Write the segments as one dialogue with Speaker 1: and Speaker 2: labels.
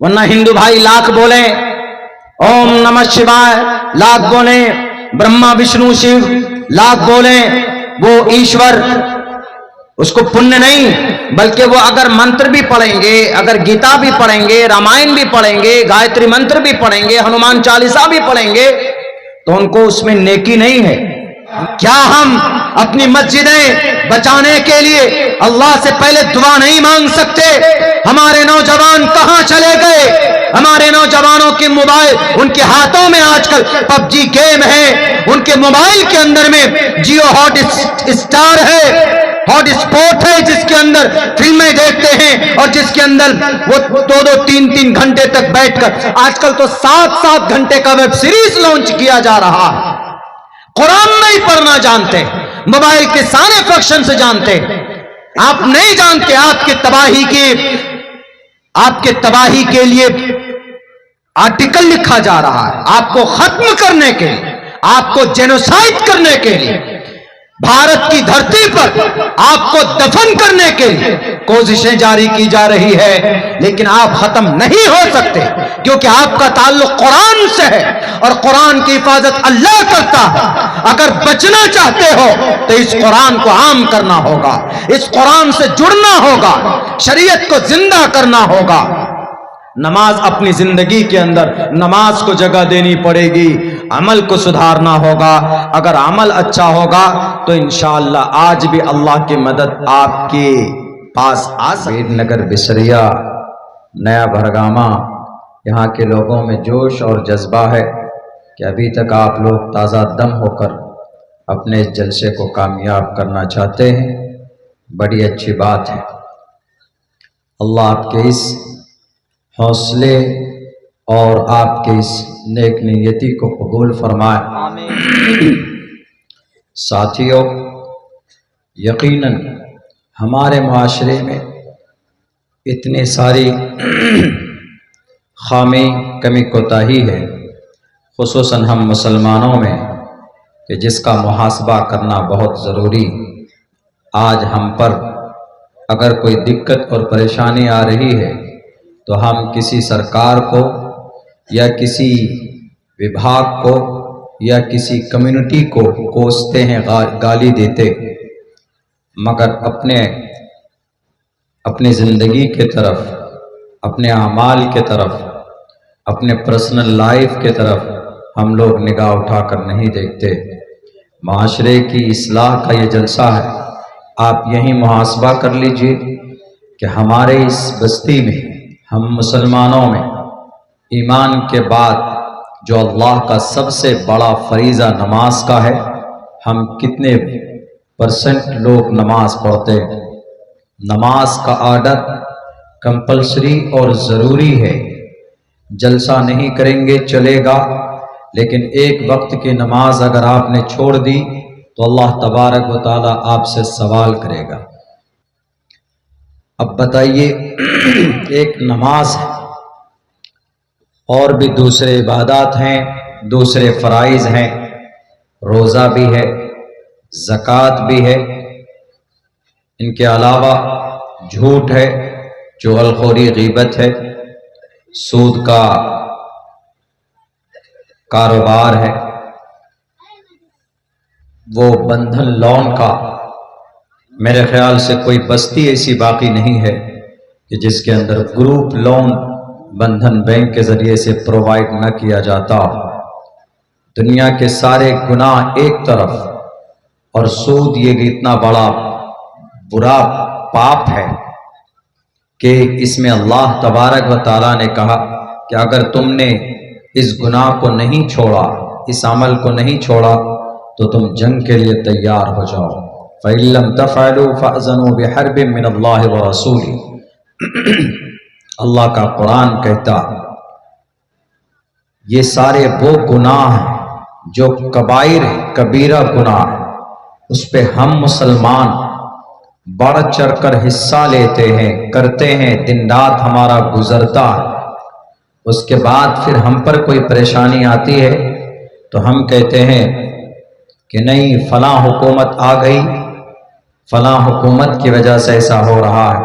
Speaker 1: वरना हिंदू भाई लाख बोले ओम नमः शिवाय, लाख बोले ब्रह्मा विष्णु शिव, लाख बोले वो ईश्वर, उसको पुण्य नहीं, बल्कि वो अगर मंत्र भी पढ़ेंगे, अगर गीता भी पढ़ेंगे, रामायण भी पढ़ेंगे, गायत्री मंत्र भी पढ़ेंगे, हनुमान चालीसा भी पढ़ेंगे, तो उनको उसमें नेकी नहीं है। क्या हम अपनी मस्जिदें बचाने के लिए अल्लाह से पहले दुआ नहीं मांग सकते? हमारे नौजवान कहां चले गए? हमारे नौजवानों के मोबाइल, उनके हाथों में आजकल पबजी गेम है, उनके मोबाइल के अंदर में जियो हॉट स्टार है, हॉट स्पॉट है, जिसके अंदर फिल्में देखते हैं और जिसके अंदर वो 2-2, 3-3 घंटे तक बैठकर, आजकल तो 7-7 घंटे का वेब सीरीज लॉन्च किया जा रहा है। कुरान नहीं पढ़ना जानते, मोबाइल के सारे फंक्शन से जानते, आप नहीं जानते आपके तबाही के लिए आर्टिकल लिखा जा रहा है, आपको खत्म करने के लिए, आपको जेनोसाइड करने के लिए, भारत की धरती पर आपको दफन करने के लिए कोशिशें जारी की जा रही है, लेकिन आप खत्म नहीं हो सकते, क्योंकि आपका ताल्लुक कुरान से है और कुरान की हिफाजत अल्लाह करता है। अगर बचना चाहते हो तो इस कुरान को आम करना होगा, इस कुरान से जुड़ना होगा, शरीयत को जिंदा करना होगा। नमाज अपनी जिंदगी के अंदर नमाज को जगह देनी पड़ेगी, अमल को सुधारना होगा। अगर अमल अच्छा होगा तो इंशाअल्लाह आज भी अल्लाह की मदद आपके पास आ सकती। नगर बिसरिया, नया भरगामा, यहाँ के लोगों में जोश और जज्बा है कि अभी तक आप लोग ताज़ा दम होकर अपने इस जलसे को कामयाब करना चाहते हैं। बड़ी अच्छी बात है। अल्लाह आपके इस हौसले और आपके इस नेक नियति को कबूल फरमाए। साथियों, यकीनन हमारे माशरे में इतनी सारी खामी, कमी कोताही है, खुसूसन हम मुसलमानों में, कि जिसका मुहासबा करना बहुत ज़रूरी। आज हम पर अगर कोई दिक्कत और परेशानी आ रही है तो हम किसी सरकार को या किसी विभाग को या किसी कम्युनिटी को कोसते हैं, गाली देते, मगर अपनी ज़िंदगी के तरफ, अपने अमाल के तरफ, अपने पर्सनल लाइफ के तरफ हम लोग निगाह उठाकर नहीं देखते। माशरे की इस्लाह का ये जलसा है। आप यही मुहासबा कर लीजिए कि हमारे इस बस्ती में, हम मुसलमानों में, ईमान के बाद जो अल्लाह का सबसे बड़ा फरीज़ा नमाज का है, हम कितने % लोग नमाज पढ़ते हैं। नमाज का आर्डर कंपल्सरी और ज़रूरी है। जलसा नहीं करेंगे चलेगा, लेकिन एक वक्त की नमाज अगर आपने छोड़ दी तो अल्लाह तबारक व तआला आपसे सवाल करेगा। अब बताइए, एक नमाज है और भी दूसरे इबादत हैं, दूसरे फ़राइज़ हैं, रोज़ा भी है, ज़कात भी है, इनके अलावा झूठ है, चुगलखोरी, गीबत है, सूद का कारोबार है, वो बंधन लोन का, मेरे ख्याल से कोई बस्ती ऐसी बाकी नहीं है कि जिसके अंदर ग्रुप लोन बंधन बैंक के ज़रिए से प्रोवाइड न किया जाता। दुनिया के सारे गुनाह एक तरफ और सूद ये इतना बड़ा बुरा पाप है कि इसमें अल्लाह तबारक व तआला ने कहा कि अगर तुमने इस गुनाह को नहीं छोड़ा, इस अमल को नहीं छोड़ा, तो तुम जंग के लिए तैयार हो जाओ। फ़इल्लम तफ़अलू फ़अज़नू बिहर्बिम मिनल्लाहि व रसूली। अल्लाह का कुरान कहता, ये सारे वो गुनाह हैं जो कबाइर है, कबीरा गुनाह है, उस पे हम मुसलमान बढ़ चढ़कर हिस्सा लेते हैं, करते हैं, दिन रात हमारा गुजरता है। उसके बाद फिर हम पर कोई परेशानी आती है तो हम कहते हैं कि नहीं, फलां हुकूमत आ गई, फलां हुकूमत की वजह से ऐसा हो रहा है।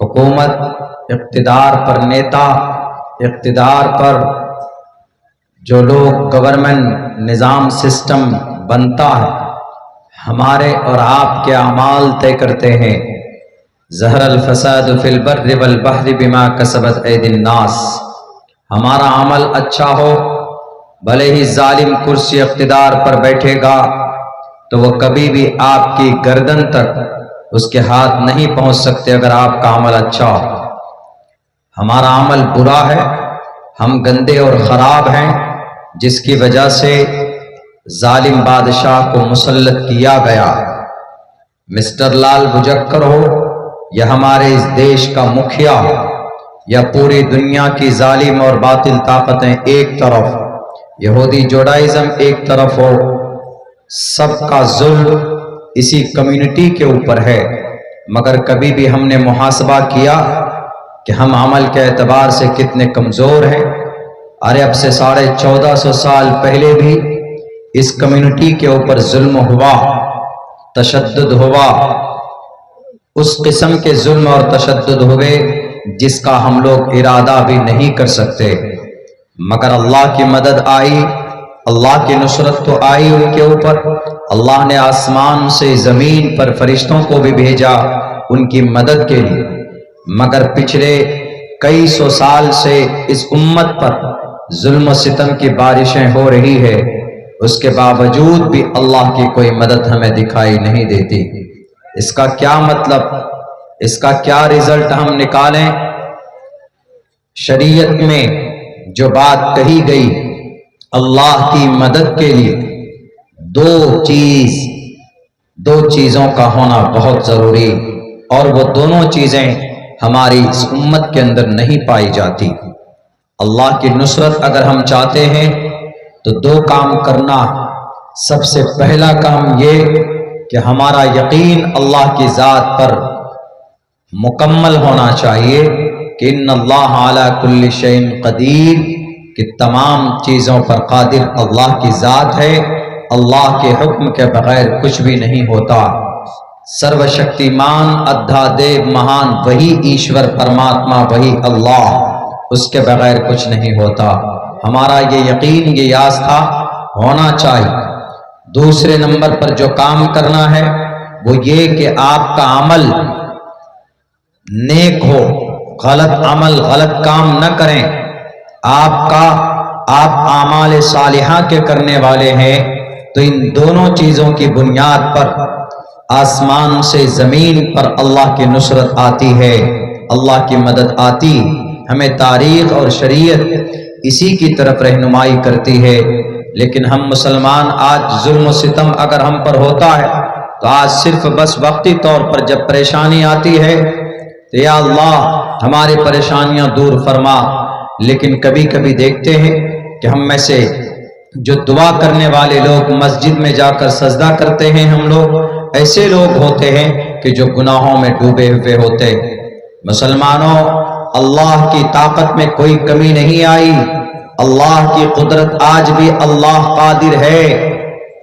Speaker 1: हुकूमत, इक़्तिदार पर नेता
Speaker 2: इक़्तिदार पर जो लोग गवर्नमेंट निज़ाम सिस्टम बनता है, हमारे और आपके अमाल तय करते हैं। ज़हरल फसाद फिल बर्रि वल बहरि बिमा कसबत ऐदिन नास। हमारा अमल अच्छा हो, भले ही जालिम कुर्सी इक़्तिदार पर बैठेगा तो वह कभी भी आपकी गर्दन तक उसके हाथ नहीं पहुंच सकते अगर आपका अमल अच्छा हो। हमारा अमल बुरा है, हम गंदे और ख़राब हैं, जिसकी वजह से जालिम बादशाह को मुसल्लत किया गया। मिस्टर लाल बुजक्कर हो या हमारे इस देश का मुखिया हो या पूरी दुनिया की जालिम और बातिल ताकतें एक तरफ, यहूदी जोडाइज़म एक तरफ हो, सबका जुल्म इसी कम्युनिटी के ऊपर है। मगर कभी भी हमने मुहासबा किया कि हम अमल के एतबार से कितने कमज़ोर हैं। अरे अब से 1450 साल पहले भी इस कम्युनिटी के ऊपर जुल्म हुआ, तशद्दुद हुआ, उस किस्म के जुल्म और तशद्दुद हुए जिसका हम लोग इरादा भी नहीं कर सकते। मगर अल्लाह की मदद आई, अल्लाह की नुसरत तो आई उनके ऊपर। अल्लाह ने आसमान से ज़मीन पर फरिश्तों को भी भेजा उनकी मदद के लिए। मगर पिछले कई सौ साल से इस उम्मत पर जुल्म सितम की बारिशें हो रही है, उसके बावजूद भी अल्लाह की कोई मदद हमें दिखाई नहीं देती। इसका क्या मतलब, इसका क्या रिजल्ट हम निकालें? शरीयत में जो बात कही गई अल्लाह की मदद के लिए, दो चीज़ों का होना बहुत ज़रूरी, और वो दोनों चीज़ें हमारी इस उम्मत के अंदर नहीं पाई जाती। अल्लाह की नुसरत अगर हम चाहते हैं तो दो काम करना। सबसे पहला काम ये कि हमारा यकीन अल्लाह की ज़ात पर मुकम्मल होना चाहिए कि इन्नल्लाह अला कुल्ली शैइन कदीर, कि तमाम चीज़ों पर कादिर अल्लाह की ज़ात है। अल्लाह के हुक्म के बगैर कुछ भी नहीं होता। सर्वशक्तिमान अद्धादेव महान वही ईश्वर परमात्मा, वही अल्लाह, उसके बगैर कुछ नहीं होता। हमारा ये यकीन, ये आस्था होना चाहिए। दूसरे नंबर पर जो काम करना है वो ये कि आपका अमल नेक हो, गलत अमल, गलत काम न करें। आप आमाल सालिहा के करने वाले हैं तो इन दोनों चीज़ों की बुनियाद पर आसमान से ज़मीन पर अल्लाह की नुसरत आती है, अल्लाह की मदद आती। हमें तारीख़ और शरीयत इसी की तरफ रहनुमाई करती है। लेकिन हम मुसलमान आज जुल्म सितम अगर हम पर होता है तो आज सिर्फ बस वक्ती तौर पर जब परेशानी आती है तो या अल्लाह हमारी परेशानियां दूर फरमा। लेकिन कभी कभी देखते हैं कि हम में से जो दुआ करने वाले लोग मस्जिद में जाकर सजदा करते हैं, हम लोग ऐसे लोग होते हैं कि जो गुनाहों में डूबे हुए होते। मुसलमानों, अल्लाह की ताकत में कोई कमी नहीं आई। अल्लाह की कुदरत आज भी अल्लाह कादिर है।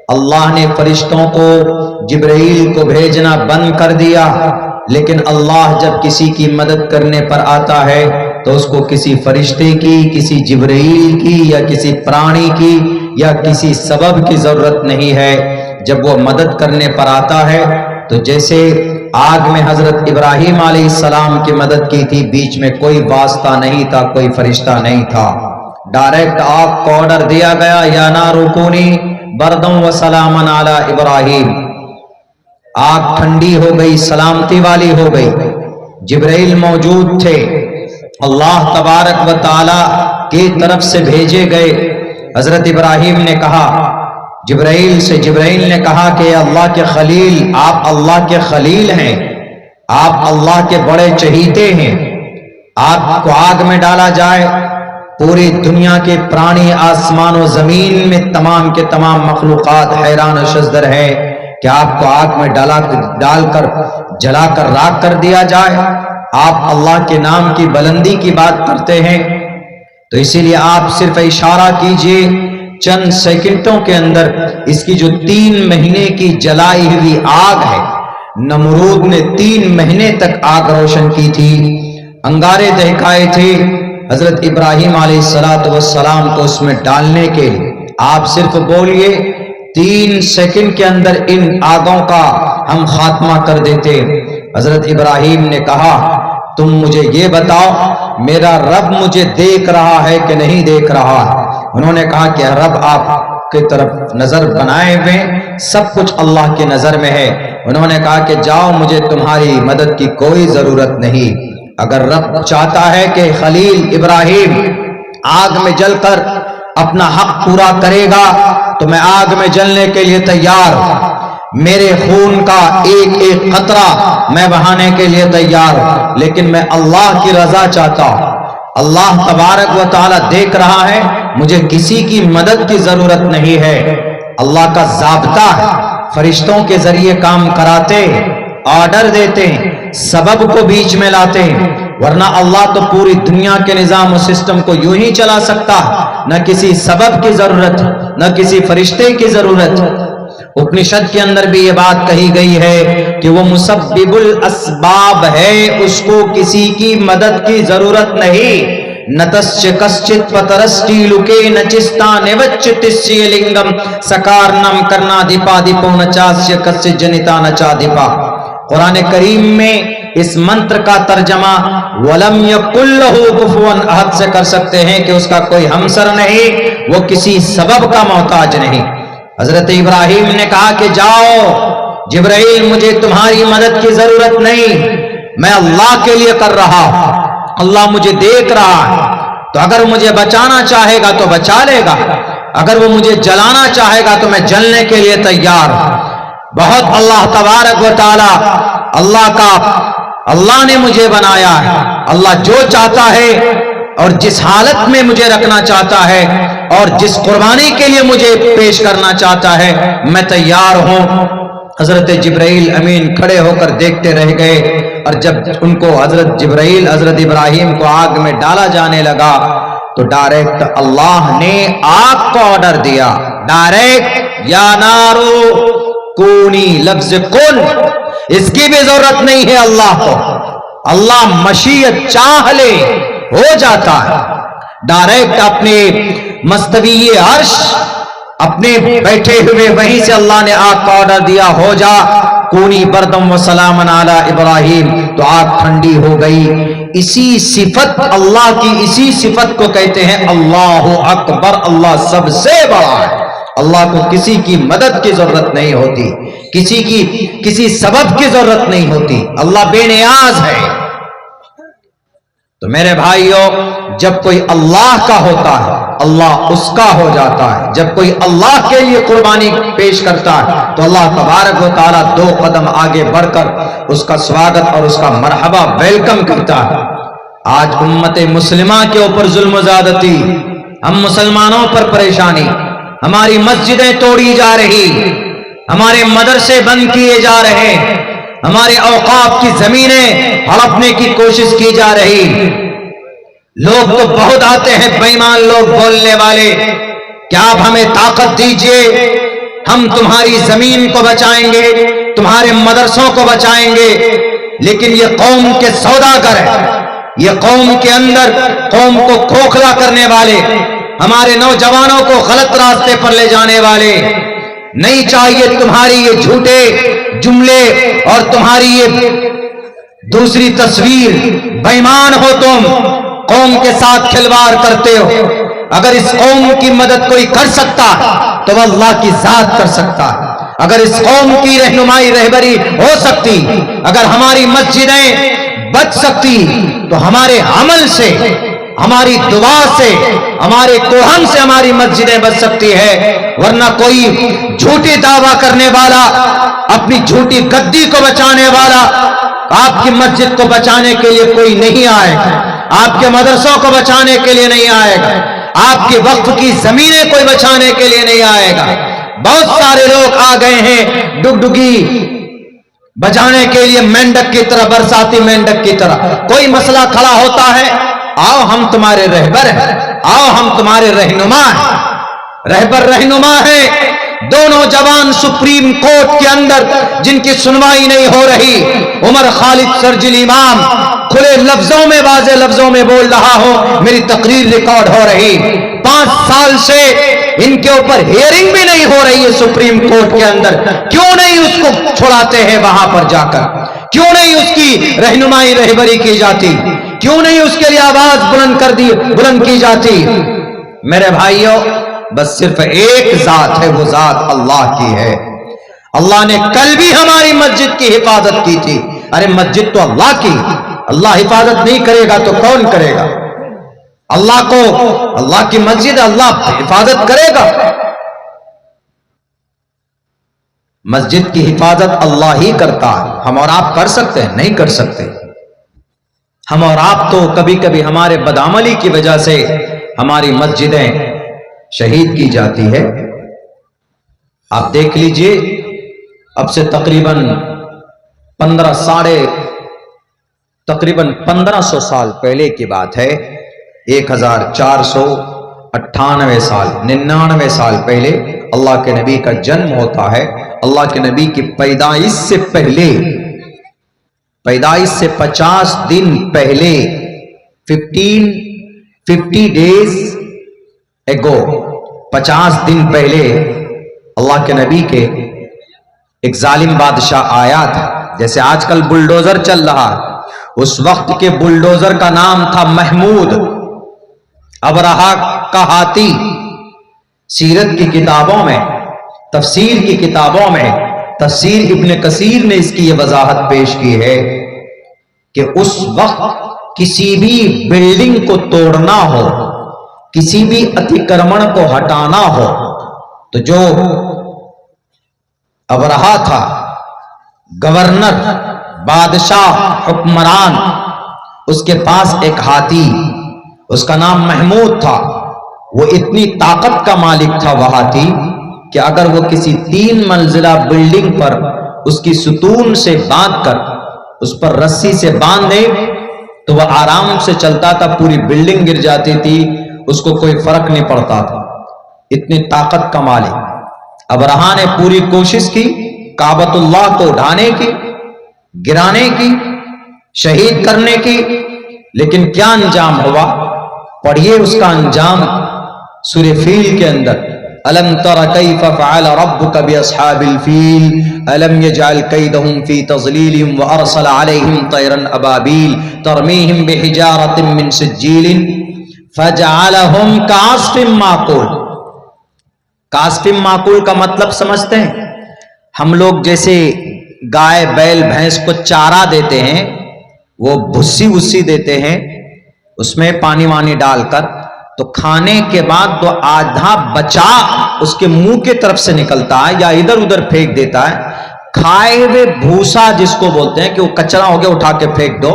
Speaker 2: अल्लाह ने फरिश्तों को, जिब्राइल को भेजना बंद कर दिया, लेकिन अल्लाह जब किसी की मदद करने पर आता है तो उसको किसी फरिश्ते की, किसी जिब्राइल की या किसी प्राणी की या किसी सबब की जरूरत नहीं है। जब वो मदद करने पर आता है तो जैसे आग में हजरत इब्राहिम अलैहिस्सलाम की मदद की थी, बीच में कोई वास्ता नहीं था, कोई फरिश्ता नहीं था, डायरेक्ट आग को ऑर्डर दिया गया, या नारू कूनी बरदम व सलामन अला इब्राहिम। आग ठंडी हो गई, सलामती वाली हो गई। जिब्राइल मौजूद थे, अल्लाह तबारक व ताला की तरफ से भेजे गए। हजरत इब्राहिम ने कहा जिब्राइल से, जिब्राइल ने कहा कि अल्लाह के खलील, आप अल्लाह के खलील हैं, आप अल्लाह के बड़े चहीते हैं, आपको आग में डाला जाए, पूरी दुनिया के प्राणी, आसमान और जमीन में तमाम के तमाम मखलूकात हैरान शजदर है कि आपको आग में डालकर जलाकर राख कर दिया जाए। आप अल्लाह के नाम की बुलंदी की बात करते हैं, तो इसीलिए आप सिर्फ इशारा कीजिए, चंद सेकंडों के अंदर इसकी जो 3 महीने की जलाई हुई आग है, नमरूद ने 3 महीने तक आग रोशन की थी, अंगारे दहकाए थे, हजरत इब्राहिम अलैहिस्सलाम को उसमें डालने के लिए आप सिर्फ बोलिए 3 सेकंड के अंदर इन आगों का हम खात्मा कर देते। हजरत इब्राहिम ने कहा, तुम मुझे ये बताओ मेरा रब मुझे देख रहा है कि नहीं देख रहा है। उन्होंने कहा कि रब आपके तरफ नजर बनाए हुए, सब कुछ अल्लाह की नजर में है। उन्होंने कहा कि जाओ, मुझे तुम्हारी मदद की कोई जरूरत नहीं। अगर रब चाहता है कि खलील इब्राहिम आग में जलकर अपना हक पूरा करेगा तो मैं आग में जलने के लिए तैयार हूं। मेरे खून का एक एक कतरा मैं बहाने के लिए तैयार हूं, लेकिन मैं अल्लाह की रजा चाहता हूं। अल्लाह तबारक व तआला देख रहा है, मुझे किसी की मदद की जरूरत नहीं है। अल्लाह का ज़ाब्ता है, फरिश्तों के जरिए काम कराते, ऑर्डर देते, सबब को बीच में लाते, वरना अल्लाह तो पूरी दुनिया के निजाम और सिस्टम को यूं ही चला सकता, न किसी सबब की जरूरत, न किसी फरिश्ते की जरूरत। उपनिषद के अंदर भी ये बात कही गई है कि वो मुसब्बिबुल असबाब है, उसको किसी की मदद की जरूरत नहीं। नतश्च कश्चित पतरस्टीलुके नचिस्ता निवच्चितिस्य लिंगम सकारनम करना दीपा दीपो नचास्य कश्चित जनिता नचादीपा। कुरान करीम में इस मंत्र का तर्जमा वलम यकुल्लहु कुफुवन अहद से कर सकते हैं कि उसका कोई हमसर नहीं, वो किसी सबब का मोहताज नहीं। हजरत इब्राहिम ने कहा कि जाओ जिब्राइल, मुझे तुम्हारी मदद की जरूरत नहीं, मैं अल्लाह के लिए कर रहा हूं, अल्लाह मुझे देख रहा है। तो अगर मुझे बचाना चाहेगा तो बचा लेगा, अगर वो मुझे जलाना चाहेगा तो मैं जलने के लिए तैयार हूं। बहुत अल्लाह तबारक व तआला, अल्लाह ने मुझे बनाया है। अल्लाह जो चाहता है और जिस हालत में मुझे रखना चाहता है और जिस कुर्बानी के लिए मुझे पेश करना चाहता है, मैं तैयार हूं। हजरत जिब्राइल अमीन खड़े होकर देखते रह गए, और जब उनको हजरत इब्राहिम को आग में डाला जाने लगा तो डायरेक्ट अल्लाह ने आग को ऑर्डर दिया, डायरेक्ट या नारो कूनी, लफ्ज कुन, इसकी भी जरूरत नहीं है अल्लाह को। अल्लाह मशीयत चाह ले हो जाता है। डायरेक्ट अपने मस्तवी अर्श, अपने बैठे हुए वहीं से अल्लाह ने आग का ऑर्डर दिया, हो जा कूनी बरदम व सलामन अला इब्राहिम, तो आग ठंडी हो गई। इसी सिफत, अल्लाह की इसी सिफत को कहते हैं अल्लाहु अकबर, अल्लाह सबसे बड़ा है। अल्लाह को किसी की मदद की जरूरत नहीं होती, किसी सबब की जरूरत नहीं होती, अल्लाह बेनियाज है। तो मेरे भाइयों, जब कोई अल्लाह का होता है अल्लाह उसका हो जाता है। जब कोई अल्लाह के लिए कुर्बानी पेश करता है तो अल्लाह तबारक व तआला 2 कदम आगे बढ़कर उसका स्वागत और उसका मरहबा वेलकम करता है। आज उम्मत मुस्लिमा के ऊपर जुल्म ज़्यादती, हम मुसलमानों पर परेशानी, हमारी मस्जिदें तोड़ी जा रही, हमारे मदरसे बंद किए जा रहे, हमारे औकाफ की जमीनें हड़पने की कोशिश की जा रही। लोग तो बहुत आते हैं, बेईमान लोग बोलने वाले, क्या आप हमें ताकत दीजिए, हम तुम्हारी जमीन को बचाएंगे, तुम्हारे मदरसों को बचाएंगे। लेकिन ये कौम के सौदागर है, ये कौम के अंदर कौम को खोखला करने वाले, हमारे नौजवानों को गलत रास्ते पर ले जाने वाले। नहीं चाहिए तुम्हारी ये झूठे जुमले और तुम्हारी ये दूसरी तस्वीर। बेईमान हो तुम, कौम के साथ खिलवाड़ करते हो। अगर इस कौम की मदद कोई कर सकता तो वह अल्लाह की जात कर सकता। अगर इस कौम की रहनुमाई रहबरी हो सकती, अगर हमारी मस्जिदें बच सकती तो हमारे अमल से, हमारी दुआ से, हमारे कोहन से हमारी मस्जिदें बच सकती है। वरना कोई झूठी दावा करने वाला, अपनी झूठी गद्दी को बचाने वाला आपकी मस्जिद को बचाने के लिए कोई नहीं आएगा, आपके मदरसों को बचाने के लिए नहीं आएगा, आपके वक्फ की जमीनें कोई बचाने के लिए नहीं आएगा। बहुत सारे लोग आ गए हैं डुगडुगी बजाने के लिए, मेंढक की तरह, बरसाती मेंढक की तरह। कोई मसला खड़ा होता है, आओ हम तुम्हारे रहबर हैं, आओ हम तुम्हारे रहनुमा हैं। रहबर रहनुमा है, दोनों जवान सुप्रीम कोर्ट के अंदर जिनकी सुनवाई नहीं हो रही, उमर खालिद सरजिल इमाम
Speaker 1: खुले लफ्जों में, वाज़े लफ्जों में बोल रहा हूं, मेरी तकरीर रिकॉर्ड हो रही। 5 साल से इनके ऊपर हियरिंग भी नहीं हो रही है सुप्रीम कोर्ट के अंदर। क्यों नहीं उसको छुड़ाते हैं वहां पर जाकर? क्यों नहीं उसकी रहनुमाई रहबरी की जाती? क्यों नहीं उसके लिए आवाज बुलंद की जाती? मेरे भाइयों, बस सिर्फ एक जात है, वो जात अल्लाह की है। अल्लाह ने कल भी हमारी मस्जिद की हिफाजत की थी। अरे मस्जिद तो अल्लाह की, अल्लाह हिफाजत नहीं करेगा तो कौन करेगा? अल्लाह को, अल्लाह की मस्जिद, अल्लाह हिफाजत करेगा। मस्जिद की हिफाजत अल्लाह ही करता है। हम और आप कर सकते हैं? नहीं कर सकते। हम और आप तो कभी कभी हमारे बदअमली की वजह से हमारी मस्जिदें शहीद की जाती है। आप देख लीजिए, अब से तकरीबन 1500 साल पहले की बात है। 1498 साल, 99 साल पहले अल्लाह के नबी का जन्म होता है। अल्लाह के नबी की पैदाइश से पहले, पैदाइश से 50 दिन पहले, 50 डेज एगो, 50 दिन पहले अल्लाह के नबी के एक जालिम बादशाह आया था। जैसे आजकल बुलडोजर चल रहा, उस वक्त के बुलडोजर का नाम था महमूद, अबरहा का हाथी। सीरत की किताबों में, तफसीर की किताबों में, तफसीर इब्न कसीर ने इसकी ये वजाहत पेश की है कि उस वक्त किसी भी बिल्डिंग को तोड़ना हो, किसी भी अतिक्रमण को हटाना हो, तो जो अबरहा था, गवर्नर, बादशाह, हुक्मरान, उसके पास एक हाथी, उसका नाम महमूद था। वो इतनी ताकत का मालिक था वह हाथी कि अगर वो किसी 3 मंजिला बिल्डिंग पर उसकी सुतून से बांधकर उस पर रस्सी से बांध दे तो वह आराम से चलता था। पूरी बिल्डिंग गिर जाती थी, उसको कोई फर्क नहीं पड़ता था। इतनी ताकत का मालिक। अबरहा ने पूरी कोशिश की काबतुल्लाह को उठाने की, गिराने की, शहीद करने की, लेकिन क्या अंजाम हुआ? पढ़िए उसका अंजाम सूरह फील के अंदर। अलम तरा कैफ फअल रब्बुका बिअस्हाबिल फील अलम यजअल कैदहुम फी तज़लीलिम व अरसल अलैहिम तयरन अबाबील तरमीहिम बिहिजारतिन मिन सिज्जीलिन फजअलहुम कास्फिम माकूल। कास्फिम माकूल का मतलब समझते हैं? हम लोग जैसे गाय, बैल, भैंस को चारा देते हैं, वो भुस्सी वुस्सी देते हैं, उसमें पानी वानी डालकर, तो खाने के बाद तो आधा बचा उसके मुंह के तरफ से निकलता है या इधर उधर फेंक देता है। खाए हुए भूसा जिसको बोलते हैं कि वो कचरा हो गया उठा के फेंक दो,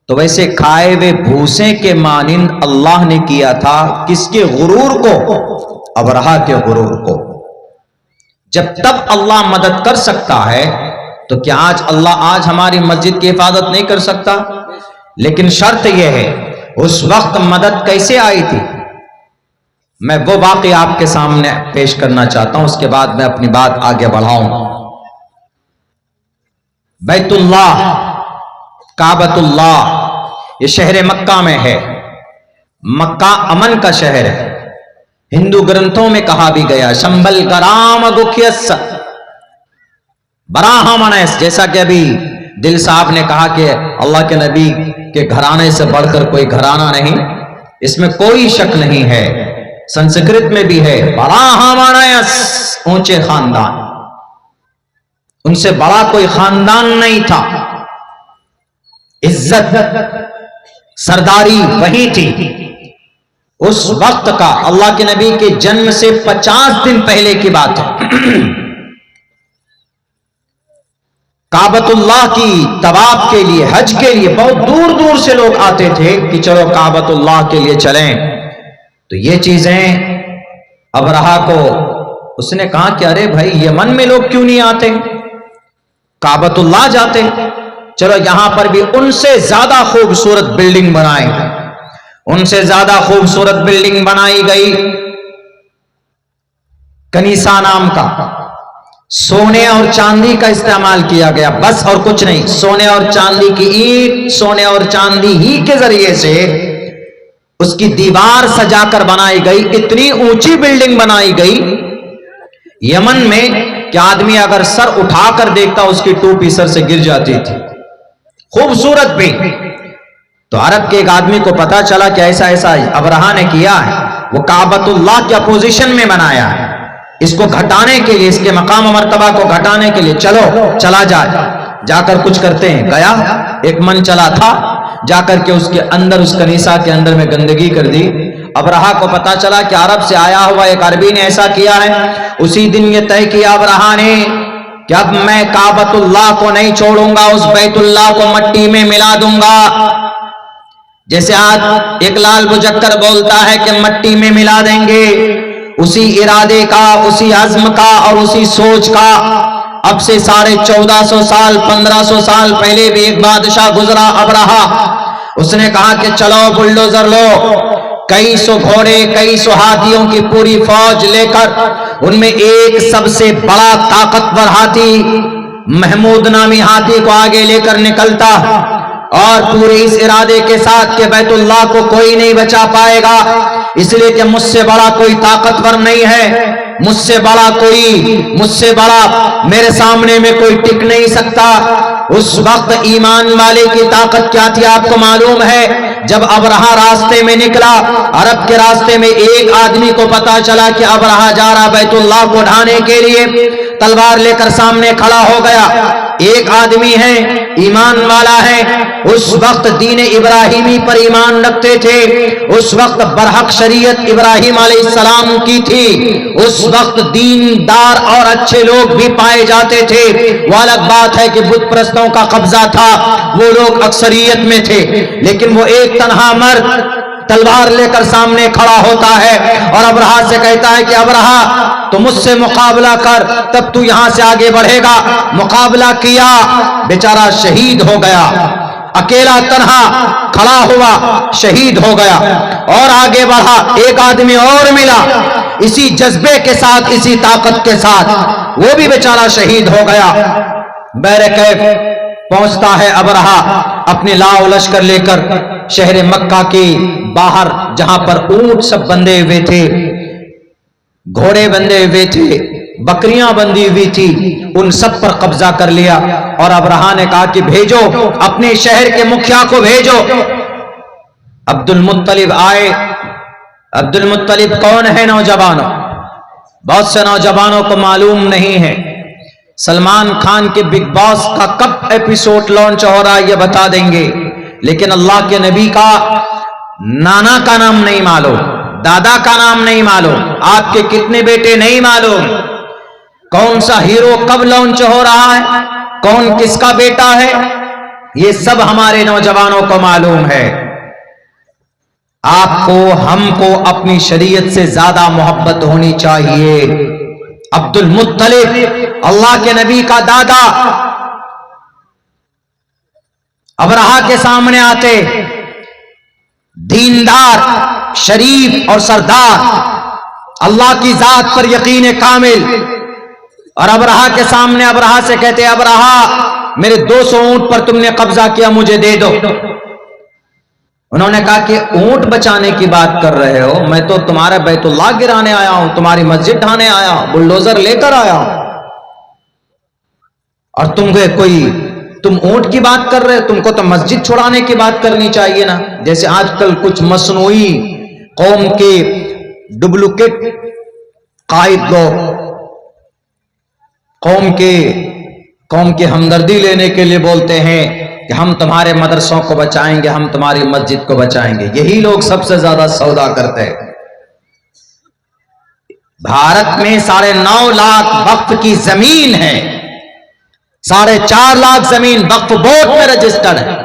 Speaker 1: तो वैसे खाए हुए भूसे के मानिंद अल्लाह ने किया था। किसके गुरूर को? अबरहा के गुरूर को। जब तब अल्लाह मदद कर सकता है तो क्या आज हमारी मस्जिद की हिफाजत नहीं कर सकता? लेकिन शर्त यह है, उस वक्त मदद कैसे आई थी? मैं वो वाक़या आपके सामने पेश करना चाहता हूं, उसके बाद मैं अपनी बात आगे बढ़ाऊंगा। बैतुल्लाह, काबतुल्लाह, ये शहर मक्का में है। मक्का अमन का शहर है। हिंदू ग्रंथों में कहा भी गया, शंबल गराम गुखियस बराहमनस, जैसा कि अभी दिल साहब ने कहा कि अल्लाह के नबी के घराने से बढ़कर कोई घराना नहीं, इसमें कोई शक नहीं है। संस्कृत में भी है बराहमनस, ऊंचे खानदान, उनसे बड़ा कोई खानदान नहीं था। इज्जत, सरदारी वही थी। उस वक्त का, अल्लाह के नबी के जन्म से 50 दिन पहले की बात है। काबतुल्लाह की तवाफ के लिए, हज के लिए बहुत दूर दूर से लोग आते थे कि चलो काबतुल्लाह के लिए चलें। तो ये चीजें अबरहा को उसने कहा कि अरे भाई, यमन में लोग क्यों नहीं आते, काबतुल्लाह जाते, चलो यहां पर भी उनसे ज्यादा खूबसूरत बिल्डिंग बनाएंगे। उनसे ज्यादा खूबसूरत बिल्डिंग बनाई गई, कनीसा नाम का।
Speaker 2: सोने और चांदी का इस्तेमाल किया गया, बस और कुछ नहीं। सोने और चांदी की ईंट, सोने और चांदी ही के जरिए से उसकी दीवार सजाकर बनाई गई। इतनी ऊंची बिल्डिंग बनाई गई यमन में कि आदमी अगर सर उठाकर देखता उसकी टोपी सर से गिर जाती थी। खूबसूरत भी। तो अरब के एक आदमी को पता चला कि ऐसा ऐसा अबरहा ने किया है, वो काबतुल्लाह के अपोजिशन में बनाया है। इसको घटाने के लिए, इसके मकाम मर्तबा को घटाने के लिए चलो चला जाए, जाकर कुछ करते हैं। गया, एक मन चला था, जाकर के उसके अंदर, उस कनीसा के अंदर में गंदगी कर दी। अबरहा को पता चला कि अरब से आया हुआ एक अरबी ने ऐसा किया है। उसी दिन ये तय किया अबरहा ने कि अब मैं काबतुल्लाह को नहीं छोड़ूंगा, उस बैतुल्लाह को मट्टी में मिला दूंगा। जैसे आज एक लाल बुजक्कर बोलता है कि मट्टी में मिला देंगे, उसी इरादे का, उसी अज़्म का और उसी सोच का अब से 1450 साल 1500 साल पहले भी एक बादशाह गुजरा अबरहा। उसने कहा कि चलो बुलडोजर लो, कई सौ घोड़े, कई सौ हाथियों की पूरी फौज लेकर, उनमें एक सबसे बड़ा ताकतवर हाथी, महमूद नामी हाथी को आगे लेकर निकलता, और पूरे इस इरादे के साथ कि बैतुल्लाह को कोई नहीं बचा पाएगा, इसलिए कि मुझसे बड़ा कोई ताकतवर नहीं है, मुझसे बड़ा मेरे सामने में कोई टिक नहीं सकता। उस वक्त ईमान वाले की ताकत क्या थी आपको मालूम है? जब अबरहा रास्ते में निकला, अरब के रास्ते में एक आदमी को पता चला कि अबरहा जा रहा बैतुल्लाह को ढाने के लिए, तलवार लेकर सामने खड़ा हो गया। एक आदमी है, ईमान वाला है, उस वक्त दीन इब्राहिमी पर ईमान रखते थे, उस वक्त बरहक शरीयत इब्राहिम अलैहिस्सलाम की थी, उस वक्त दीनदार और अच्छे लोग भी पाए जाते थे। वो अलग बात है कि बुत परस्तों का कब्जा था, वो लोग अक्सरियत में थे, लेकिन वो एक तन्हा मर्द तलवार लेकर सामने खड़ा होता है और अबरहा से कहता है कि अबरहा तो मुझसे मुकाबला कर, तब तू यहां से आगे बढ़ेगा। मुकाबला किया, बेचारा शहीद हो गया, अकेला तन्हा खड़ा हुआ, शहीद हो गया। और आगे बढ़ा, एक आदमी और मिला इसी जज्बे के साथ, इसी ताकत के साथ, वो भी बेचारा शहीद हो गया। बैरकैफ पहुंचता है अबरहा अपने लाव लश्कर लेकर शहर मक्का के बाहर, जहां पर ऊंट सब बंधे हुए थे, घोड़े बंधे हुए थे, बकरियां बंधी हुई थी, उन सब पर कब्जा कर लिया। और अबरहा ने कहा कि भेजो, अपने शहर के मुखिया को भेजो। अब्दुल मुत्तलिब आए। अब्दुल मुत्तलिब कौन है नौजवानों? बहुत से नौजवानों को मालूम नहीं है। सलमान खान के बिग बॉस का कब एपिसोड लॉन्च हो रहा है ये बता देंगे, लेकिन अल्लाह के नबी का नाना का नाम नहीं मालूम, दादा का नाम नहीं मालूम, आपके कितने बेटे नहीं मालूम, कौन सा हीरो कब लॉन्च हो रहा है, कौन किसका बेटा है, ये सब हमारे नौजवानों को मालूम है। आपको, हमको अपनी शरीयत से ज्यादा मोहब्बत होनी चाहिए। अब्दुल मुत्तलिब अल्लाह के नबी का दादा अबरहा के सामने आते, दीनदार, शरीफ और सरदार, अल्लाह की जात पर यकीन कामिल, और अबरहा के सामने अबरहा से कहते, अबरहा मेरे 200 ऊंट पर तुमने कब्जा किया, मुझे दे दो। उन्होंने कहा कि ऊंट बचाने की बात कर रहे हो, मैं तो तुम्हारा बैतुल्लाह गिराने आया हूं, तुम्हारी मस्जिद ढाने आया हूं, बुलडोजर लेकर आया हूं, और तुम ऊंट की बात कर रहे हो, तुमको तो मस्जिद छुड़ाने की बात करनी चाहिए ना। जैसे आजकल कुछ मसनूई कौम के डुप्लीकेट कायद लोग कौम की हमदर्दी लेने के लिए बोलते हैं कि हम तुम्हारे मदरसों को बचाएंगे, हम तुम्हारी मस्जिद को बचाएंगे। यही लोग सबसे ज्यादा सौदा करते हैं। भारत में 9.5 लाख वक्फ की जमीन है, 4.5 लाख जमीन वक्फ बोर्ड में रजिस्टर्ड है,